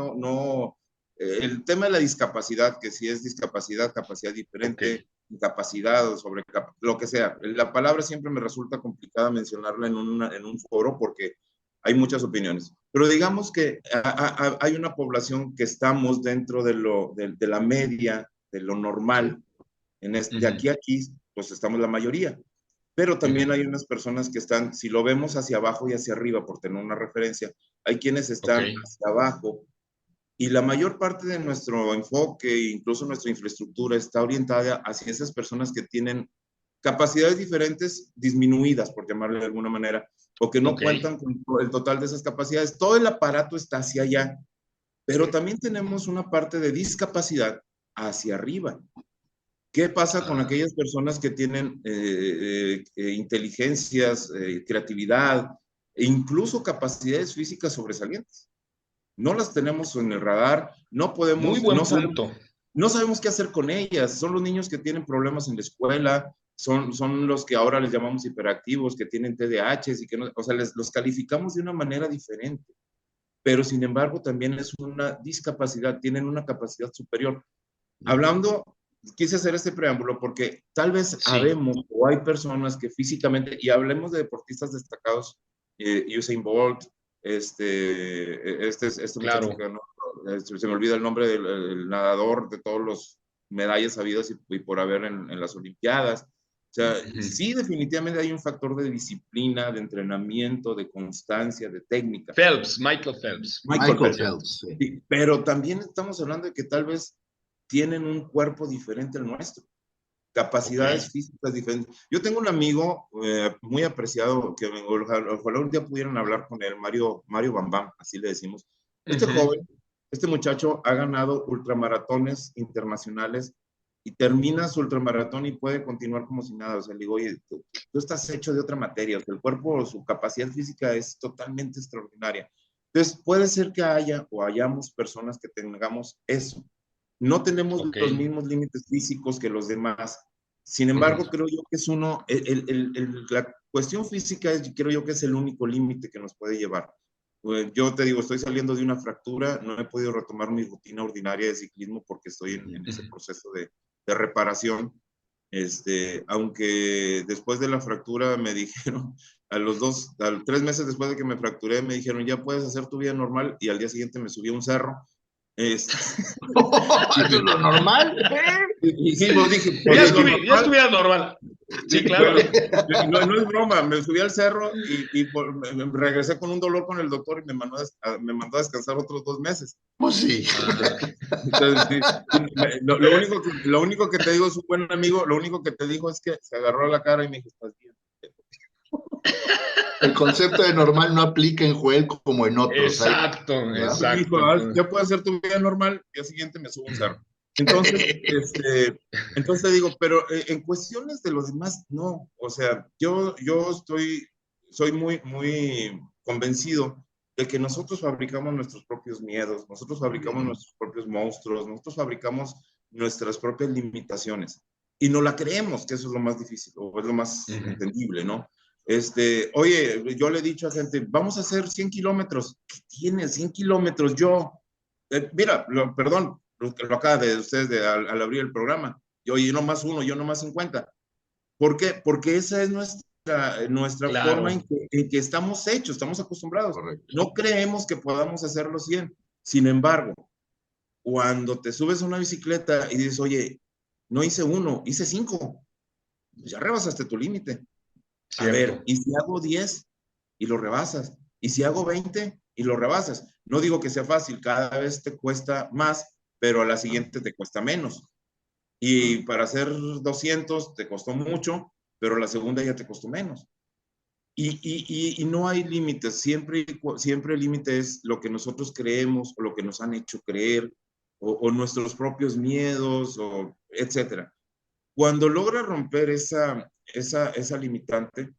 el tema de la discapacidad, que si es discapacidad, capacidad diferente, incapacidad o lo que sea. La palabra siempre me resulta complicada mencionarla en un foro porque hay muchas opiniones. Pero digamos que hay una población que estamos dentro de la media, de lo normal. De aquí a aquí, pues estamos la mayoría. Pero también hay unas personas que están, si lo vemos hacia abajo y hacia arriba, por tener una referencia, hay quienes están hacia abajo y la mayor parte de nuestro enfoque, incluso nuestra infraestructura, está orientada hacia esas personas que tienen capacidades diferentes disminuidas, por llamarle de alguna manera, o que no cuentan con el total de esas capacidades. Todo el aparato está hacia allá, pero también tenemos una parte de discapacidad hacia arriba. ¿Qué pasa con aquellas personas que tienen inteligencias, creatividad e incluso capacidades físicas sobresalientes? No las tenemos en el radar, no podemos, muy buen punto. No sabemos qué hacer con ellas. Son los niños que tienen problemas en la escuela, son los que ahora les llamamos hiperactivos, que tienen TDAH y que no, o sea, los calificamos de una manera diferente. Pero sin embargo también es una discapacidad, tienen una capacidad superior. Hablando, quise hacer este preámbulo porque tal vez sabemos o hay personas que físicamente, y hablemos de deportistas destacados, Usain Bolt, claro. muchacho que no, se me olvida el nombre del nadador de todos los medallas habidas y por haber en las Olimpiadas. O sea, sí, definitivamente hay un factor de disciplina, de entrenamiento, de constancia, de técnica. Michael Phelps. Michael Phelps. Sí, pero también estamos hablando de que tal vez tienen un cuerpo diferente al nuestro, capacidades físicas diferentes. Yo tengo un amigo muy apreciado, que ojalá un día pudieran hablar con él, Mario Bambam, así le decimos. Este joven, este muchacho ha ganado ultramaratones internacionales y termina su ultramaratón y puede continuar como si nada. O sea, le digo, oye, tú estás hecho de otra materia, o sea, el cuerpo, su capacidad física es totalmente extraordinaria. Entonces, puede ser que hayamos personas que tengamos eso. No tenemos los mismos límites físicos que los demás. Sin embargo, creo yo que es la cuestión física creo yo que es el único límite que nos puede llevar. Yo te digo, estoy saliendo de una fractura, no he podido retomar mi rutina ordinaria de ciclismo porque estoy en ese proceso de reparación. Aunque después de la fractura me dijeron, 3 meses después de que me fracturé, me dijeron, ya puedes hacer tu vida normal, y al día siguiente me subí a un cerro Es- Eso es lo normal. y sí, pues dije, Ya, pues es lo ya normal. estuviera normal. Sí, claro. No es broma, me subí al cerro me regresé con un dolor con el doctor y me mandó a descansar otros 2 meses. Pues sí. Entonces, sí, lo único que te digo es un buen amigo, lo único que te dijo es que se agarró la cara y me dijo, ¿estás bien? El concepto de normal no aplica en Joel como en otros. Exacto, ¿verdad? Dijo, exacto. Entonces, ya puedes hacer tu vida normal, el día siguiente me subo a un cerro. Entonces, entonces te digo, pero en cuestiones de los demás, no. O sea, yo soy muy convencido de que nosotros fabricamos nuestros propios miedos, nosotros fabricamos nuestros propios monstruos, nosotros fabricamos nuestras propias limitaciones. Y no la creemos, que eso es lo más difícil, o es lo más entendible, ¿no? Oye, yo le he dicho a gente, vamos a hacer 100 kilómetros. ¿Qué tienes? 100 kilómetros yo. Mira, perdón, lo acaba de ustedes al abrir el programa. Yo no más uno, yo no más 50. ¿Por qué? Porque esa es nuestra claro. forma en que estamos hechos, estamos acostumbrados. Correcto. No creemos que podamos hacerlo 100. Sin embargo, cuando te subes a una bicicleta y dices, oye, no hice 1, hice 5, pues ya rebasaste tu límite. A ver, ¿y si hago 10 y lo rebasas? ¿Y si hago 20 y lo rebasas? No digo que sea fácil, cada vez te cuesta más, pero a la siguiente te cuesta menos. Y para hacer 200 te costó mucho, pero la segunda ya te costó menos. Y no hay límites, siempre el límite es lo que nosotros creemos o lo que nos han hecho creer o nuestros propios miedos, o etcétera. Cuando logras romper esa limitante,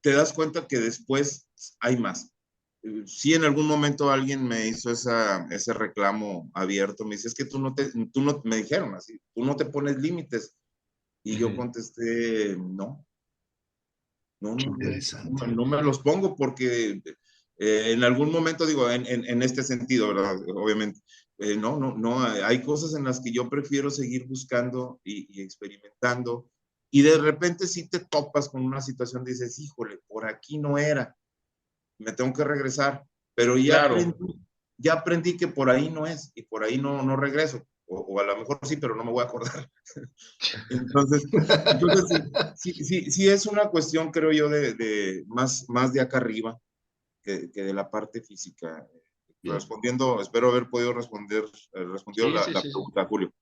te das cuenta que después hay más. Sí, en algún momento alguien me hizo ese reclamo abierto, me dice, es que me dijeron así, tú no te pones límites. Y yo contesté, no, Interesante. no me los pongo porque en algún momento, digo, en este sentido, ¿verdad? Obviamente, no, hay cosas en las que yo prefiero seguir buscando y experimentando, y de repente si te topas con una situación, dices, híjole, por aquí no era, me tengo que regresar, pero Claro. ya aprendí que por ahí no es, y por ahí no regreso, o a lo mejor sí, pero no me voy a acordar. Entonces sí es una cuestión, creo yo, de más de acá arriba que de la parte física. Bien. Respondiendo, espero haber podido respondido la pregunta, Julio.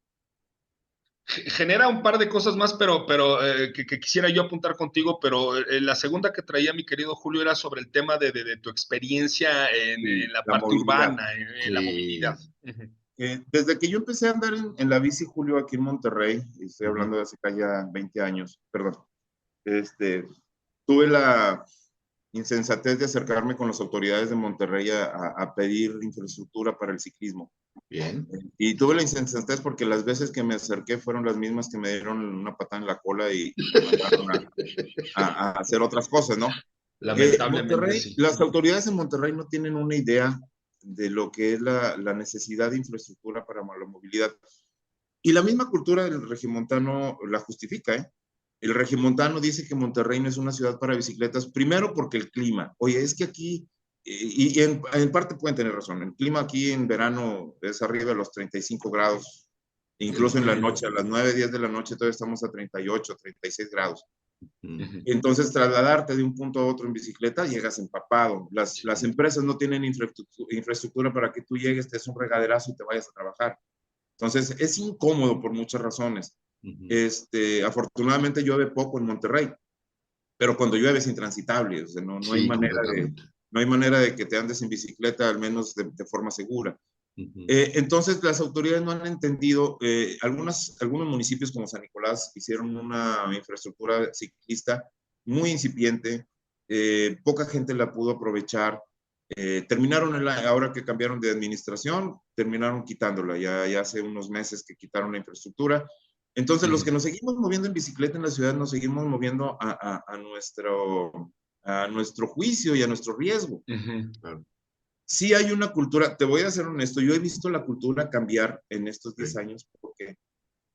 Genera un par de cosas más, pero que quisiera yo apuntar contigo, pero la segunda que traía mi querido Julio era sobre el tema de tu experiencia en la La parte movilidad. urbana, en la movilidad. Desde que yo empecé a andar en la bici, Julio, aquí en Monterrey, y estoy hablando de hace ya 20 años, perdón, tuve la insensatez de acercarme con las autoridades de Monterrey a pedir infraestructura para el ciclismo. Bien. Y tuve la insensatez porque las veces que me acerqué fueron las mismas que me dieron una patada en la cola y me mandaron a hacer otras cosas, ¿no? Lamentablemente, Monterrey, sí. las autoridades en Monterrey no tienen una idea de lo que es la necesidad de infraestructura para la movilidad. Y la misma cultura del regiomontano la justifica, ¿eh? El regiomontano dice que Monterrey no es una ciudad para bicicletas, primero porque el clima. Oye, es que aquí, y en parte pueden tener razón, el clima aquí en verano es arriba de los 35 grados, incluso en la noche, a las 9, 10 de la noche todavía estamos a 38, 36 grados. Entonces, trasladarte de un punto a otro en bicicleta, llegas empapado. Las empresas no tienen infraestructura para que tú llegues, te des un regaderazo y te vayas a trabajar. Entonces, es incómodo por muchas razones. Afortunadamente llueve poco en Monterrey, pero cuando llueve es intransitable. O sea, no hay manera de que te andes en bicicleta, al menos de forma segura. Entonces, las autoridades no han entendido, algunos municipios como San Nicolás hicieron una infraestructura ciclista muy incipiente, poca gente la pudo aprovechar, terminaron, ahora que cambiaron de administración, terminaron quitándola, ya hace unos meses que quitaron la infraestructura. Entonces, los que nos seguimos moviendo en bicicleta en la ciudad, nos seguimos moviendo a nuestro juicio y a nuestro riesgo. Claro. Sí hay una cultura, te voy a ser honesto, yo he visto la cultura cambiar en estos 10 años porque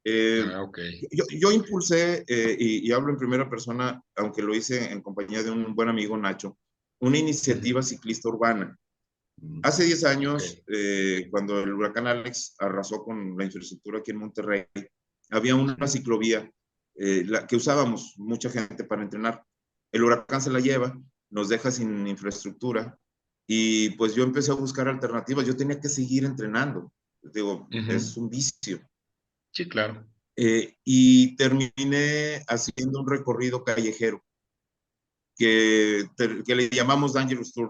yo impulsé, y hablo en primera persona, aunque lo hice en compañía de un buen amigo, Nacho, una iniciativa ciclista urbana. Hace 10 años, Ok. cuando el huracán Alex arrasó con la infraestructura aquí en Monterrey, había una ciclovía que usábamos mucha gente para entrenar. El huracán se la lleva, nos deja sin infraestructura y pues yo empecé a buscar alternativas. Yo tenía que seguir entrenando. Digo, Ujú. es un vicio. Sí, claro. Y terminé haciendo un recorrido callejero que le llamamos Dangerous Tour,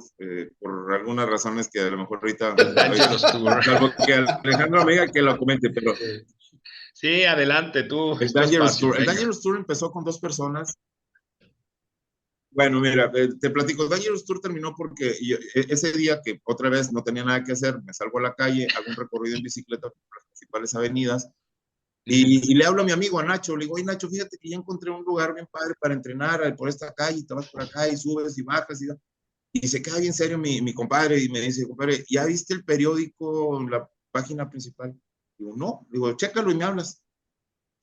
por algunas razones que a lo mejor ahorita, El Dangerous Tour. salvo que Alejandro me diga que lo comente, pero Sí. Sí, adelante, tú, el es tu Dangerous espacio, Tour. El venga. Dangerous Tour empezó con 2 personas. Bueno, mira, te platico, el Dangerous Tour terminó porque ese día que otra vez no tenía nada que hacer, me salgo a la calle, hago un recorrido en bicicleta por las principales avenidas Ujú. y le hablo a mi amigo, a Nacho, le digo, oye Nacho, fíjate que ya encontré un lugar bien padre para entrenar por esta calle, y te vas por acá y subes y bajas y se cae en serio mi compadre y me dice, compadre, ¿ya viste el periódico en la página principal? Digo, no, digo, chécalo y me hablas.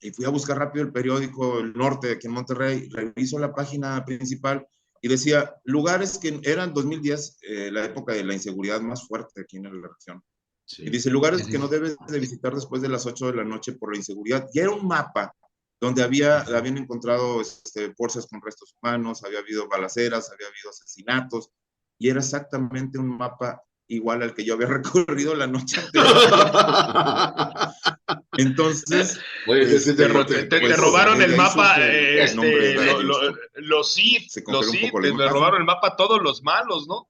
Y fui a buscar rápido el periódico El Norte, de aquí en Monterrey, reviso la página principal y decía, lugares que eran 2010, la época de la inseguridad más fuerte aquí en la región. Y Sí. dice, lugares que no Ujú. debes de visitar después de las 8 de la noche por la inseguridad. Y era un mapa donde Ujú. habían encontrado bolsas con restos humanos, había habido balaceras, había habido asesinatos, y era exactamente un mapa igual al que yo había recorrido la noche anterior. Entonces, Oye, Te pues robaron el de ahí mapa, surge el nombre de Dangerous Tour. Se los congeló un poco Sith, la le imagen. robaron el mapa a todos los malos, ¿no?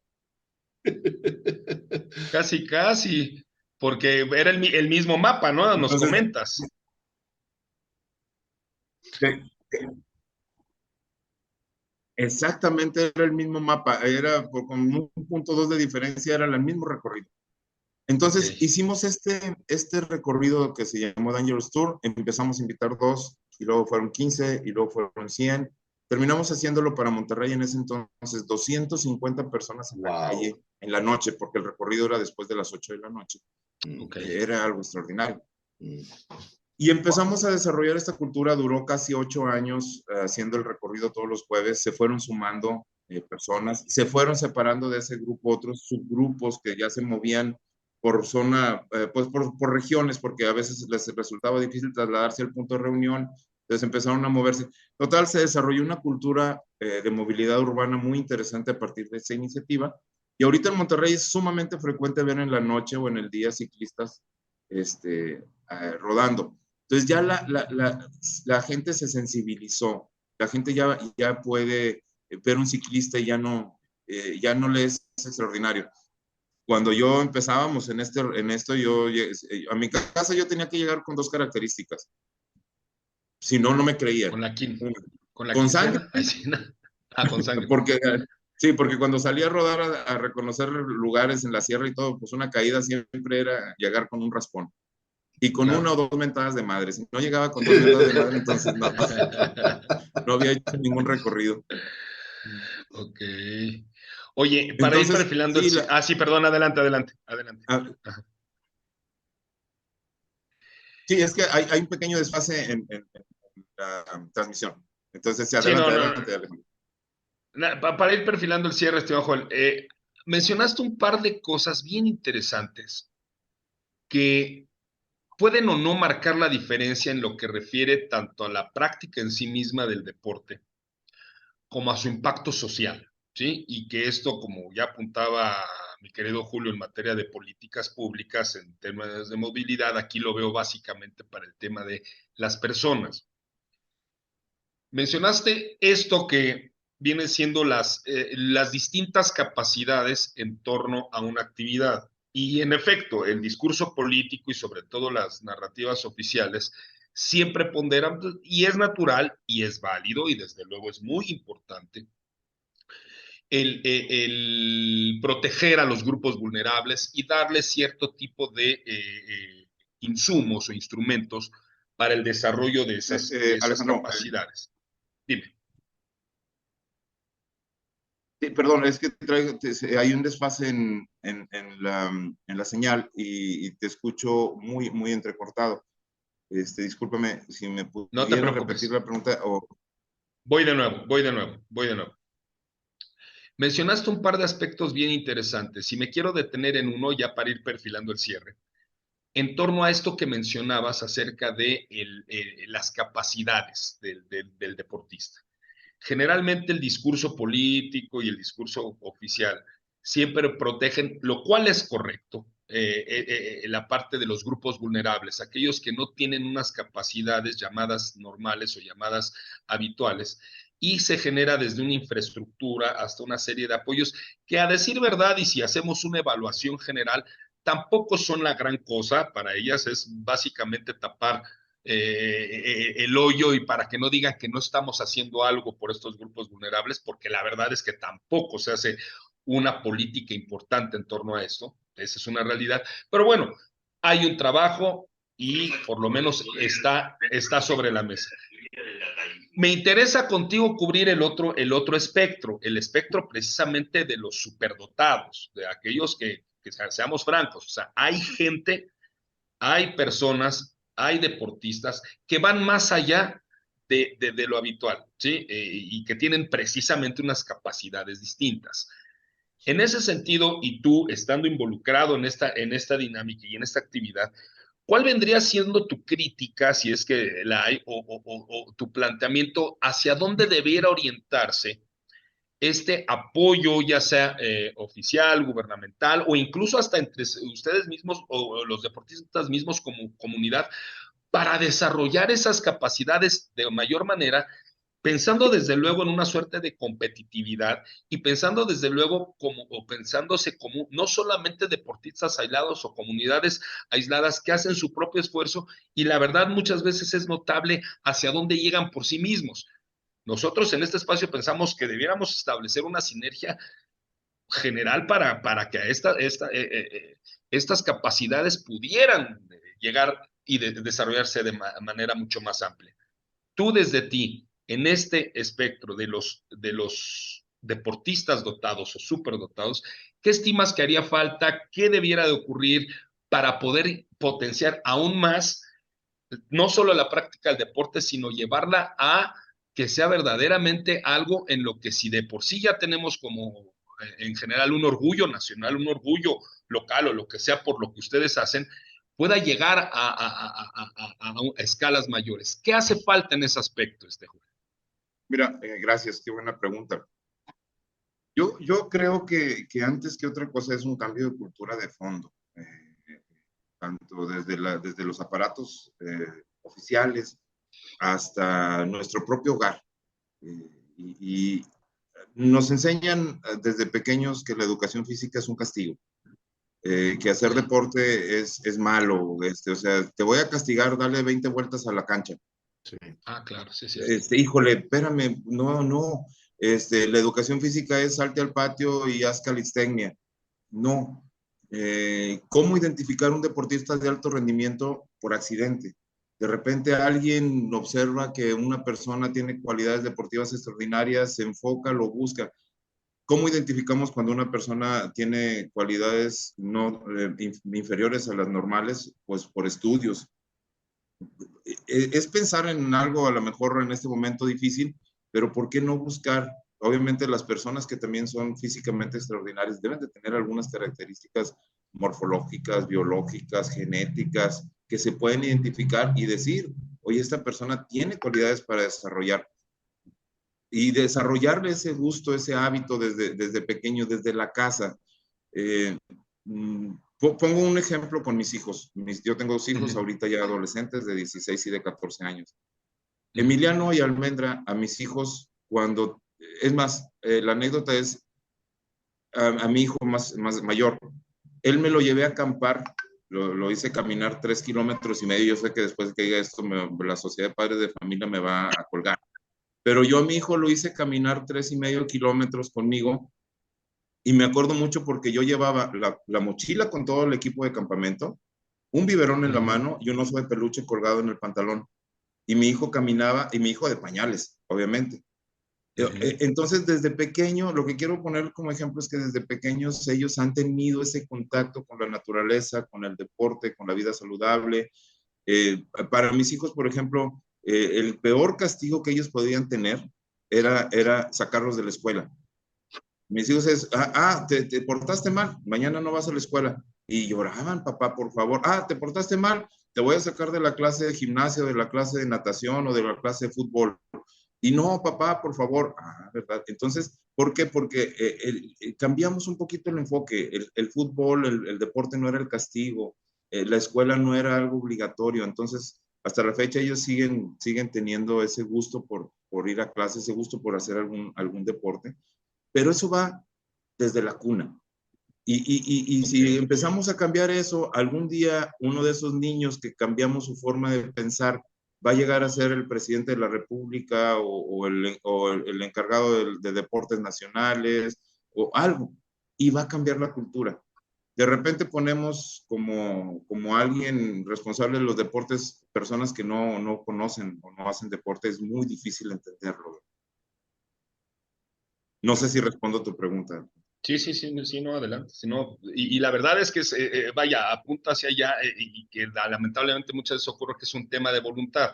Casi, casi, porque era el mismo mapa, ¿no? Nos Entonces, comentas. de- exactamente era el mismo mapa, con 1.2 de diferencia, era el mismo recorrido. Ok. Entonces hicimos este recorrido que se llamó Dangerous Tour, empezamos a invitar 2 y luego fueron 15 y luego fueron 100. Terminamos haciéndolo para Monterrey en ese entonces, 250 personas en la Wow. calle en la noche, porque el recorrido era después de las 8 de la noche. Ok. Era algo extraordinario. Mm. Y empezamos a desarrollar esta cultura, duró casi 8 años haciendo el recorrido todos los jueves, se fueron sumando personas, se fueron separando de ese grupo otros subgrupos que ya se movían por zona, pues por regiones, porque a veces les resultaba difícil trasladarse al punto de reunión, entonces empezaron a moverse. Total, se desarrolló una cultura de movilidad urbana muy interesante a partir de esa iniciativa, y ahorita en Monterrey es sumamente frecuente ver en la noche o en el día ciclistas rodando. Entonces ya la gente se sensibilizó, la gente ya puede ver un ciclista y ya no le es extraordinario. Cuando yo empezábamos en esto, a mi casa yo tenía que llegar con 2 características, si no, no me Con creían. la quin, Una, con la con sangre, quincena. Ay, sí, no. Ah, con sangre. porque, sí, porque cuando salía a rodar a reconocer lugares en la sierra y todo, pues una caída siempre era llegar con un raspón. Y con una Claro. o 2 mentadas de madre. Si no llegaba con 2 mentadas de madre, entonces no había hecho ningún recorrido. Ok. Oye, para ir Entonces, perfilando sí, Ah, sí, perdón, adelante, adelante, adelante. ah, Ajá. sí, es que hay un pequeño desfase en la transmisión. Entonces, sí, Sí, no, adelante, no. adelante, Alejandro. Para ir perfilando el cierre, estimado Joel, mencionaste un par de cosas bien interesantes que pueden o no marcar la diferencia en lo que refiere tanto a la práctica en sí misma del deporte como a su impacto social, ¿sí? Y que esto, como ya apuntaba mi querido Julio en materia de políticas públicas, en temas de movilidad, aquí lo veo básicamente para el tema de las personas. Mencionaste esto que vienen siendo las distintas capacidades en torno a una actividad. Y en efecto, el discurso político y sobre todo las narrativas oficiales siempre ponderan, y es natural y es válido y desde luego es muy importante el proteger a los grupos vulnerables y darles cierto tipo de insumos o instrumentos para el desarrollo de esas Alejandro, capacidades. Dime. sí, perdón, es que hay un desfase en la señal y te escucho muy, muy entrecortado. Discúlpame si me No te pudiera repetir preocupes. la pregunta. Voy de nuevo, voy de nuevo, voy de nuevo. Mencionaste un par de aspectos bien interesantes y me quiero detener en uno ya para ir perfilando el cierre. En torno a esto que mencionabas acerca de las capacidades del deportista. Generalmente el discurso político y el discurso oficial siempre protegen, lo cual es correcto, la parte de los grupos vulnerables, aquellos que no tienen unas capacidades llamadas normales o llamadas habituales, y se genera desde una infraestructura hasta una serie de apoyos que, a decir verdad, y si hacemos una evaluación general, tampoco son la gran cosa. Para ellas es básicamente tapar el hoyo, y para que no digan que no estamos haciendo algo por estos grupos vulnerables, porque la verdad es que tampoco se hace una política importante en torno a esto. Esa es una realidad. Pero bueno, hay un trabajo y por lo menos está sobre la mesa. Me interesa contigo cubrir el otro espectro, el espectro precisamente de los superdotados, de aquellos que seamos francos, o sea, hay gente, hay personas, hay deportistas que van más allá de lo habitual, ¿sí? Y que tienen precisamente unas capacidades distintas. En ese sentido, y tú estando involucrado en esta dinámica y en esta actividad, ¿cuál vendría siendo tu crítica, si es que la hay, o tu planteamiento hacia dónde debiera orientarse este apoyo, ya sea oficial, gubernamental, o incluso hasta entre ustedes mismos o los deportistas mismos como comunidad, para desarrollar esas capacidades de mayor manera, pensando desde luego en una suerte de competitividad y pensando desde luego como, o pensándose como no solamente deportistas aislados o comunidades aisladas que hacen su propio esfuerzo, y la verdad muchas veces es notable hacia dónde llegan por sí mismos. Nosotros en este espacio pensamos que debiéramos establecer una sinergia general para que estas capacidades pudieran llegar y desarrollarse de manera mucho más amplia. Tú desde ti, en este espectro de los deportistas dotados o superdotados, ¿qué estimas que haría falta? ¿Qué debiera de ocurrir para poder potenciar aún más no solo la práctica del deporte, sino llevarla a que sea verdaderamente algo en lo que, si de por sí ya tenemos como en general un orgullo nacional, un orgullo local o lo que sea por lo que ustedes hacen, pueda llegar a escalas mayores? ¿Qué hace falta en ese aspecto, Juan? Mira, gracias, qué buena pregunta. Yo creo que antes que otra cosa es un cambio de cultura de fondo, tanto desde los aparatos oficiales hasta nuestro propio hogar. Y nos enseñan desde pequeños que la educación física es un castigo, que hacer deporte es malo, o sea, te voy a castigar, dale 20 vueltas a la cancha. Sí. Ah, claro, sí, sí. Híjole, espérame, no, la educación física es salte al patio y haz calistenia. No. ¿Cómo identificar un deportista de alto rendimiento por accidente? De repente alguien observa que una persona tiene cualidades deportivas extraordinarias, se enfoca, lo busca. ¿Cómo identificamos cuando una persona tiene cualidades no inferiores a las normales? Pues por estudios. Es pensar en algo a lo mejor en este momento difícil, pero ¿por qué no buscar? Obviamente las personas que también son físicamente extraordinarias deben de tener algunas características morfológicas, biológicas, genéticas, que se pueden identificar y decir, oye, esta persona tiene cualidades para desarrollar. Y desarrollarle ese gusto, ese hábito desde pequeño, desde la casa. Pongo un ejemplo con mis hijos. Yo tengo 2 hijos ahorita ya adolescentes de 16 y de 14 años. Emiliano y Almendra, a mis hijos, cuando, es más, la anécdota es, a mi hijo más mayor, él me lo llevé a acampar, lo hice caminar 3,5 kilómetros. Yo sé que después de que diga esto, la Sociedad de Padres de Familia me va a colgar. Pero yo a mi hijo lo hice caminar 3,5 kilómetros conmigo. Y me acuerdo mucho porque yo llevaba la mochila con todo el equipo de campamento, un biberón en la mano y un oso de peluche colgado en el pantalón. Y mi hijo caminaba, y mi hijo de pañales, obviamente. Entonces, desde pequeño, lo que quiero poner como ejemplo es que desde pequeños ellos han tenido ese contacto con la naturaleza, con el deporte, con la vida saludable. Para mis hijos, por ejemplo, el peor castigo que ellos podían tener era sacarlos de la escuela. Mis hijos es, te portaste mal, mañana no vas a la escuela. Y lloraban, papá, por favor. Te portaste mal, te voy a sacar de la clase de gimnasia, de la clase de natación o de la clase de fútbol. Y no, papá, por favor. ¿Verdad? Entonces, ¿por qué? Porque cambiamos un poquito el enfoque. El fútbol, el deporte no era el castigo. La escuela no era algo obligatorio. Entonces, hasta la fecha ellos siguen teniendo ese gusto por ir a clase, ese gusto por hacer algún deporte. Pero eso va desde la cuna. Y si empezamos a cambiar eso, algún día uno de esos niños que cambiamos su forma de pensar va a llegar a ser el presidente de la República o el encargado de deportes nacionales o algo, y va a cambiar la cultura. De repente ponemos como alguien responsable de los deportes personas que no conocen o no hacen deporte, es muy difícil entenderlo. No sé si respondo a tu pregunta. Sí, sí, sí, sí, no, adelante. Sí, no, y la verdad es que, vaya, apunta hacia allá y que lamentablemente muchas veces ocurre que es un tema de voluntad.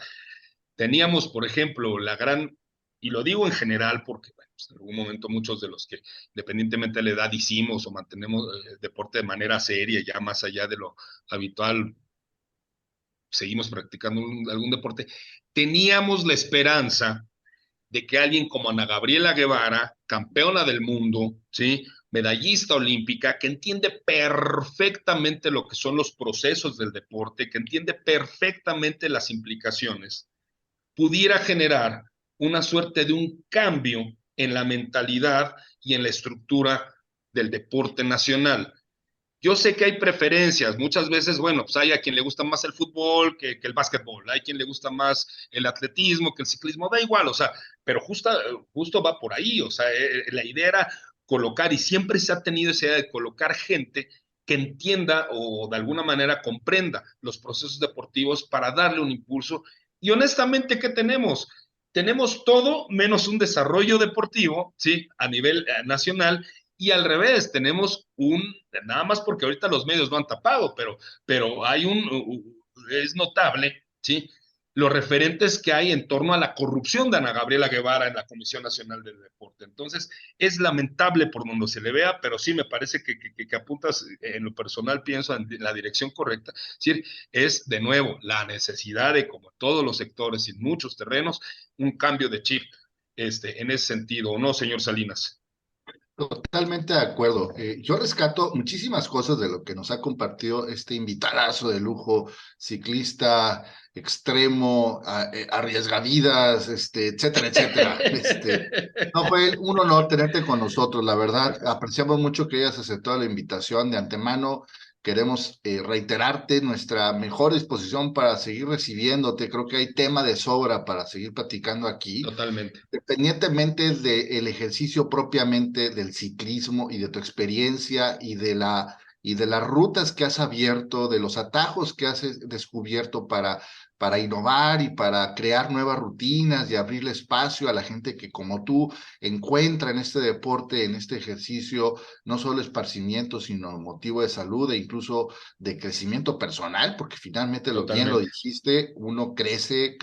Teníamos, por ejemplo, y lo digo en general porque bueno, pues en algún momento muchos de los que, independientemente de la edad, hicimos o mantenemos deporte de manera seria, ya más allá de lo habitual, seguimos practicando algún deporte, teníamos la esperanza de que alguien como Ana Gabriela Guevara, campeona del mundo, ¿sí? Medallista olímpica, que entiende perfectamente lo que son los procesos del deporte, que entiende perfectamente las implicaciones, pudiera generar una suerte de un cambio en la mentalidad y en la estructura del deporte nacional. Yo sé que hay preferencias, muchas veces, bueno, pues hay a quien le gusta más el fútbol que el básquetbol, hay quien le gusta más el atletismo que el ciclismo, da igual, o sea, pero justo va por ahí, o sea, la idea era colocar, y siempre se ha tenido esa idea de colocar gente que entienda o de alguna manera comprenda los procesos deportivos para darle un impulso. Y honestamente, ¿qué tenemos? Tenemos todo menos un desarrollo deportivo, ¿sí? A nivel nacional, y al revés, tenemos nada más porque ahorita los medios lo han tapado, pero es notable, ¿sí? Los referentes que hay en torno a la corrupción de Ana Gabriela Guevara en la Comisión Nacional del Deporte. Entonces, es lamentable por donde se le vea, pero sí me parece que apuntas, en lo personal pienso en la dirección correcta. Es decir, es de nuevo la necesidad de, como en todos los sectores y en muchos terrenos, un cambio de chip en ese sentido, ¿o no, señor Salinas? Totalmente de acuerdo. Yo rescato muchísimas cosas de lo que nos ha compartido este invitadazo de lujo, ciclista extremo, arriesgavidas, etcétera, etcétera. No, fue un honor tenerte con nosotros, la verdad. Apreciamos mucho que hayas aceptado la invitación de antemano. Queremos reiterarte nuestra mejor disposición para seguir recibiéndote. Creo que hay tema de sobra para seguir platicando aquí. Totalmente. Independientemente del ejercicio propiamente del ciclismo y de tu experiencia y de las rutas que has abierto, de los atajos que has descubierto para innovar y para crear nuevas rutinas y abrirle espacio a la gente que como tú encuentra en este deporte, en este ejercicio, no solo esparcimiento, sino motivo de salud e incluso de crecimiento personal, porque finalmente bien lo Totalmente. dijiste, uno crece,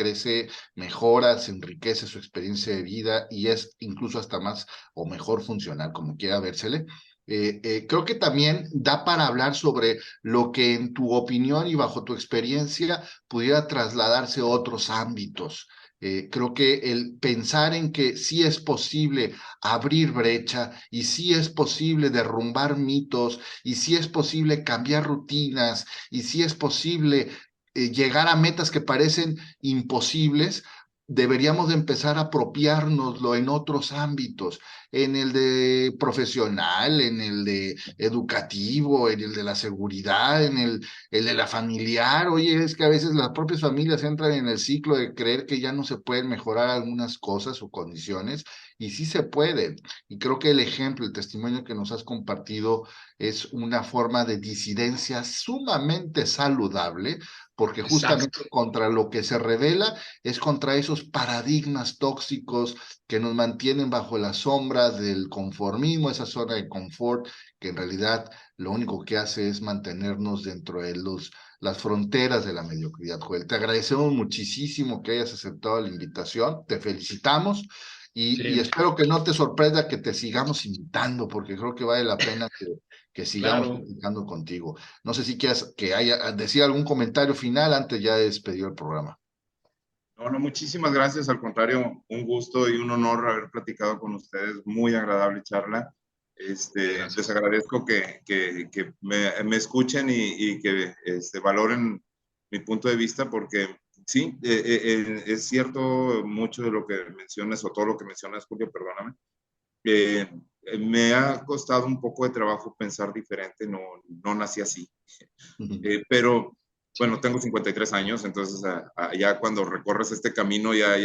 mejora, se enriquece su experiencia de vida y es incluso hasta más o mejor funcional, como quiera vérsele. Creo que también da para hablar sobre lo que en tu opinión y bajo tu experiencia pudiera trasladarse a otros ámbitos. Creo que el pensar en que sí es posible abrir brecha y sí es posible derrumbar mitos y sí es posible cambiar rutinas y sí es posible llegar a metas que parecen imposibles, deberíamos de empezar a apropiárnoslo en otros ámbitos, en el de profesional, en el de educativo, en el de la seguridad, el de la familiar. Oye, es que a veces las propias familias entran en el ciclo de creer que ya no se pueden mejorar algunas cosas o condiciones, y sí se pueden. Y creo que el ejemplo, el testimonio que nos has compartido es una forma de disidencia sumamente saludable, porque Exacto. justamente contra lo que se revela es contra esos paradigmas tóxicos que nos mantienen bajo la sombra del conformismo, esa zona de confort que en realidad lo único que hace es mantenernos dentro de las fronteras de la mediocridad. Joel, te agradecemos muchísimo que hayas aceptado la invitación, te felicitamos y espero que no te sorprenda que te sigamos invitando, porque creo que vale la pena que sigamos Claro. platicando contigo. No sé si quieras decir algún comentario final antes ya de despedir el programa. No, no, muchísimas gracias. Al contrario, un gusto y un honor haber platicado con ustedes. Muy agradable charla. Les agradezco que me escuchen y que valoren mi punto de vista, porque sí, es cierto mucho de lo que mencionas, o todo lo que mencionas, Julio, perdóname. Me ha costado un poco de trabajo pensar diferente, no nací así. Pero bueno, tengo 53 años, entonces ya cuando recorres este camino, ya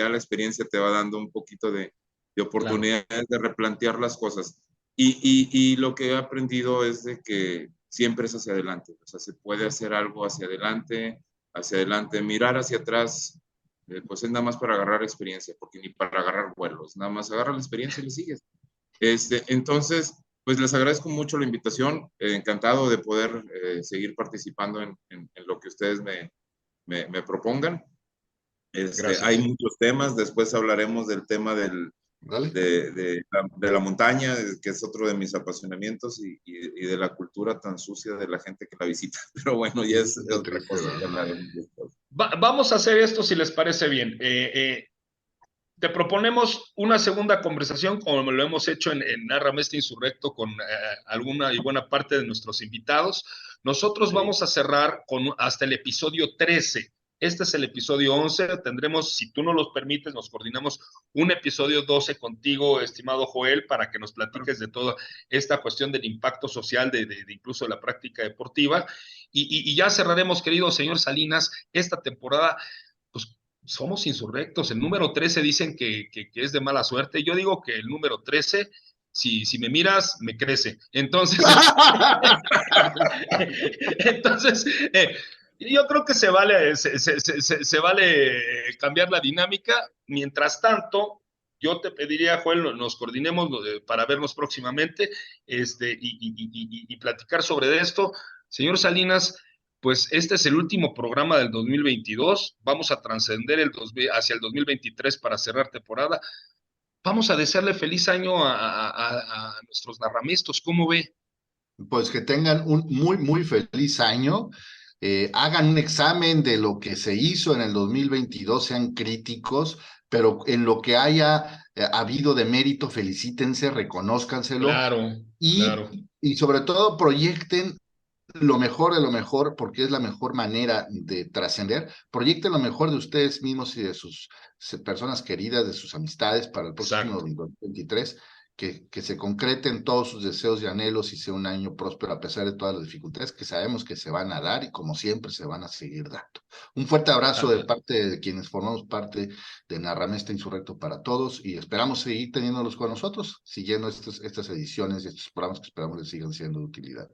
la experiencia te va dando un poquito de oportunidades, claro, de replantear las cosas. Y lo que he aprendido es de que siempre es hacia adelante, o sea, se puede hacer algo hacia adelante, mirar hacia atrás, pues es nada más para agarrar experiencia, porque ni para agarrar vuelos, nada más agarra la experiencia y le sigues. Entonces, pues les agradezco mucho la invitación, encantado de poder seguir participando en lo que ustedes me propongan. Hay muchos temas, después hablaremos del tema de la montaña, que es otro de mis apasionamientos, y de la cultura tan sucia de la gente que la visita. Pero bueno, ya es otra cosa que hablaremos después. Vamos a hacer esto si les parece bien. Te proponemos una segunda conversación, como lo hemos hecho en Narrame este Insurrecto con alguna y buena parte de nuestros invitados. Nosotros vamos a cerrar hasta el episodio 13. Este es el episodio 11. Tendremos, si tú nos lo permites, nos coordinamos un episodio 12 contigo, estimado Joel, para que nos platiques de toda esta cuestión del impacto social, de incluso de la práctica deportiva. Y ya cerraremos, querido señor Salinas, esta temporada. Pues somos insurrectos. El número 13 dicen que es de mala suerte. Yo digo que el número 13, si me miras, me crece. Entonces, yo creo que se vale cambiar la dinámica. Mientras tanto, yo te pediría, Joel, nos coordinemos para vernos próximamente y platicar sobre esto. Señor Salinas, pues este es el último programa del 2022, vamos a trascender hacia el 2023 para cerrar temporada. Vamos a desearle feliz año a nuestros narramistas, ¿cómo ve? Pues que tengan un muy feliz año, hagan un examen de lo que se hizo en el 2022, sean críticos, pero en lo que haya habido de mérito, felicítense, reconózcanselo. Claro. Y sobre todo proyecten lo mejor de lo mejor, porque es la mejor manera de trascender. Proyecten lo mejor de ustedes mismos y de sus personas queridas, de sus amistades para el próximo 2023, que se concreten todos sus deseos y anhelos y sea un año próspero a pesar de todas las dificultades que sabemos que se van a dar y como siempre se van a seguir dando. Un fuerte abrazo de parte de quienes formamos parte de Narrame este Insurrecto para todos y esperamos seguir teniéndolos con nosotros, siguiendo estas ediciones y estos programas que esperamos les sigan siendo de utilidad.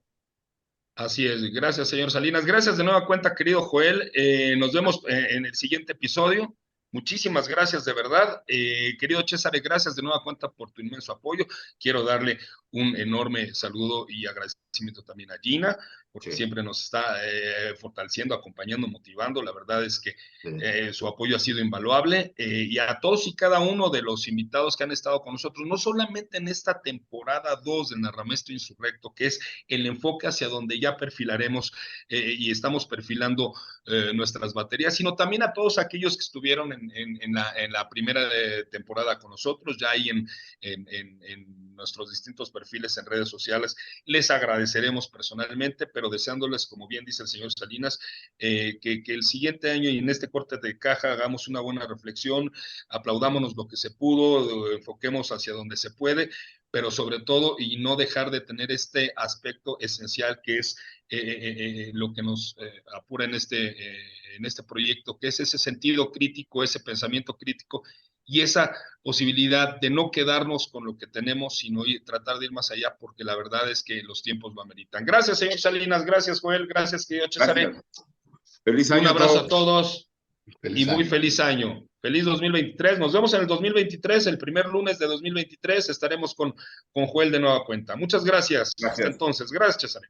Así es, gracias señor Salinas, gracias de nueva cuenta querido Joel, nos vemos en el siguiente episodio, muchísimas gracias de verdad, querido César, gracias de nueva cuenta por tu inmenso apoyo, quiero darle un enorme saludo y agradecimiento también a Gina, porque siempre nos está fortaleciendo, acompañando, motivando, la verdad es que su apoyo ha sido invaluable, y a todos y cada uno de los invitados que han estado con nosotros, no solamente en esta temporada 2 de Narrame este Insurrecto, que es el enfoque hacia donde ya perfilaremos y estamos perfilando nuestras baterías, sino también a todos aquellos que estuvieron en la primera temporada con nosotros, ya ahí en nuestros distintos perfiles en redes sociales. Les agradeceremos personalmente, pero deseándoles, como bien dice el señor Salinas, que el siguiente año y en este corte de caja hagamos una buena reflexión, aplaudámonos lo que se pudo, enfoquemos hacia donde se puede, pero sobre todo y no dejar de tener este aspecto esencial que es lo que nos apura en este proyecto, que es ese sentido crítico, ese pensamiento crítico y esa posibilidad de no quedarnos con lo que tenemos, sino tratar de ir más allá, porque la verdad es que los tiempos lo ameritan. Gracias, señor Salinas, gracias, Joel, gracias, querido César. Feliz año. Un abrazo a todos feliz y muy feliz año. Feliz 2023. Nos vemos en el 2023, el primer lunes de 2023. Estaremos con Joel de nueva cuenta. Muchas gracias. Hasta entonces. Gracias, César.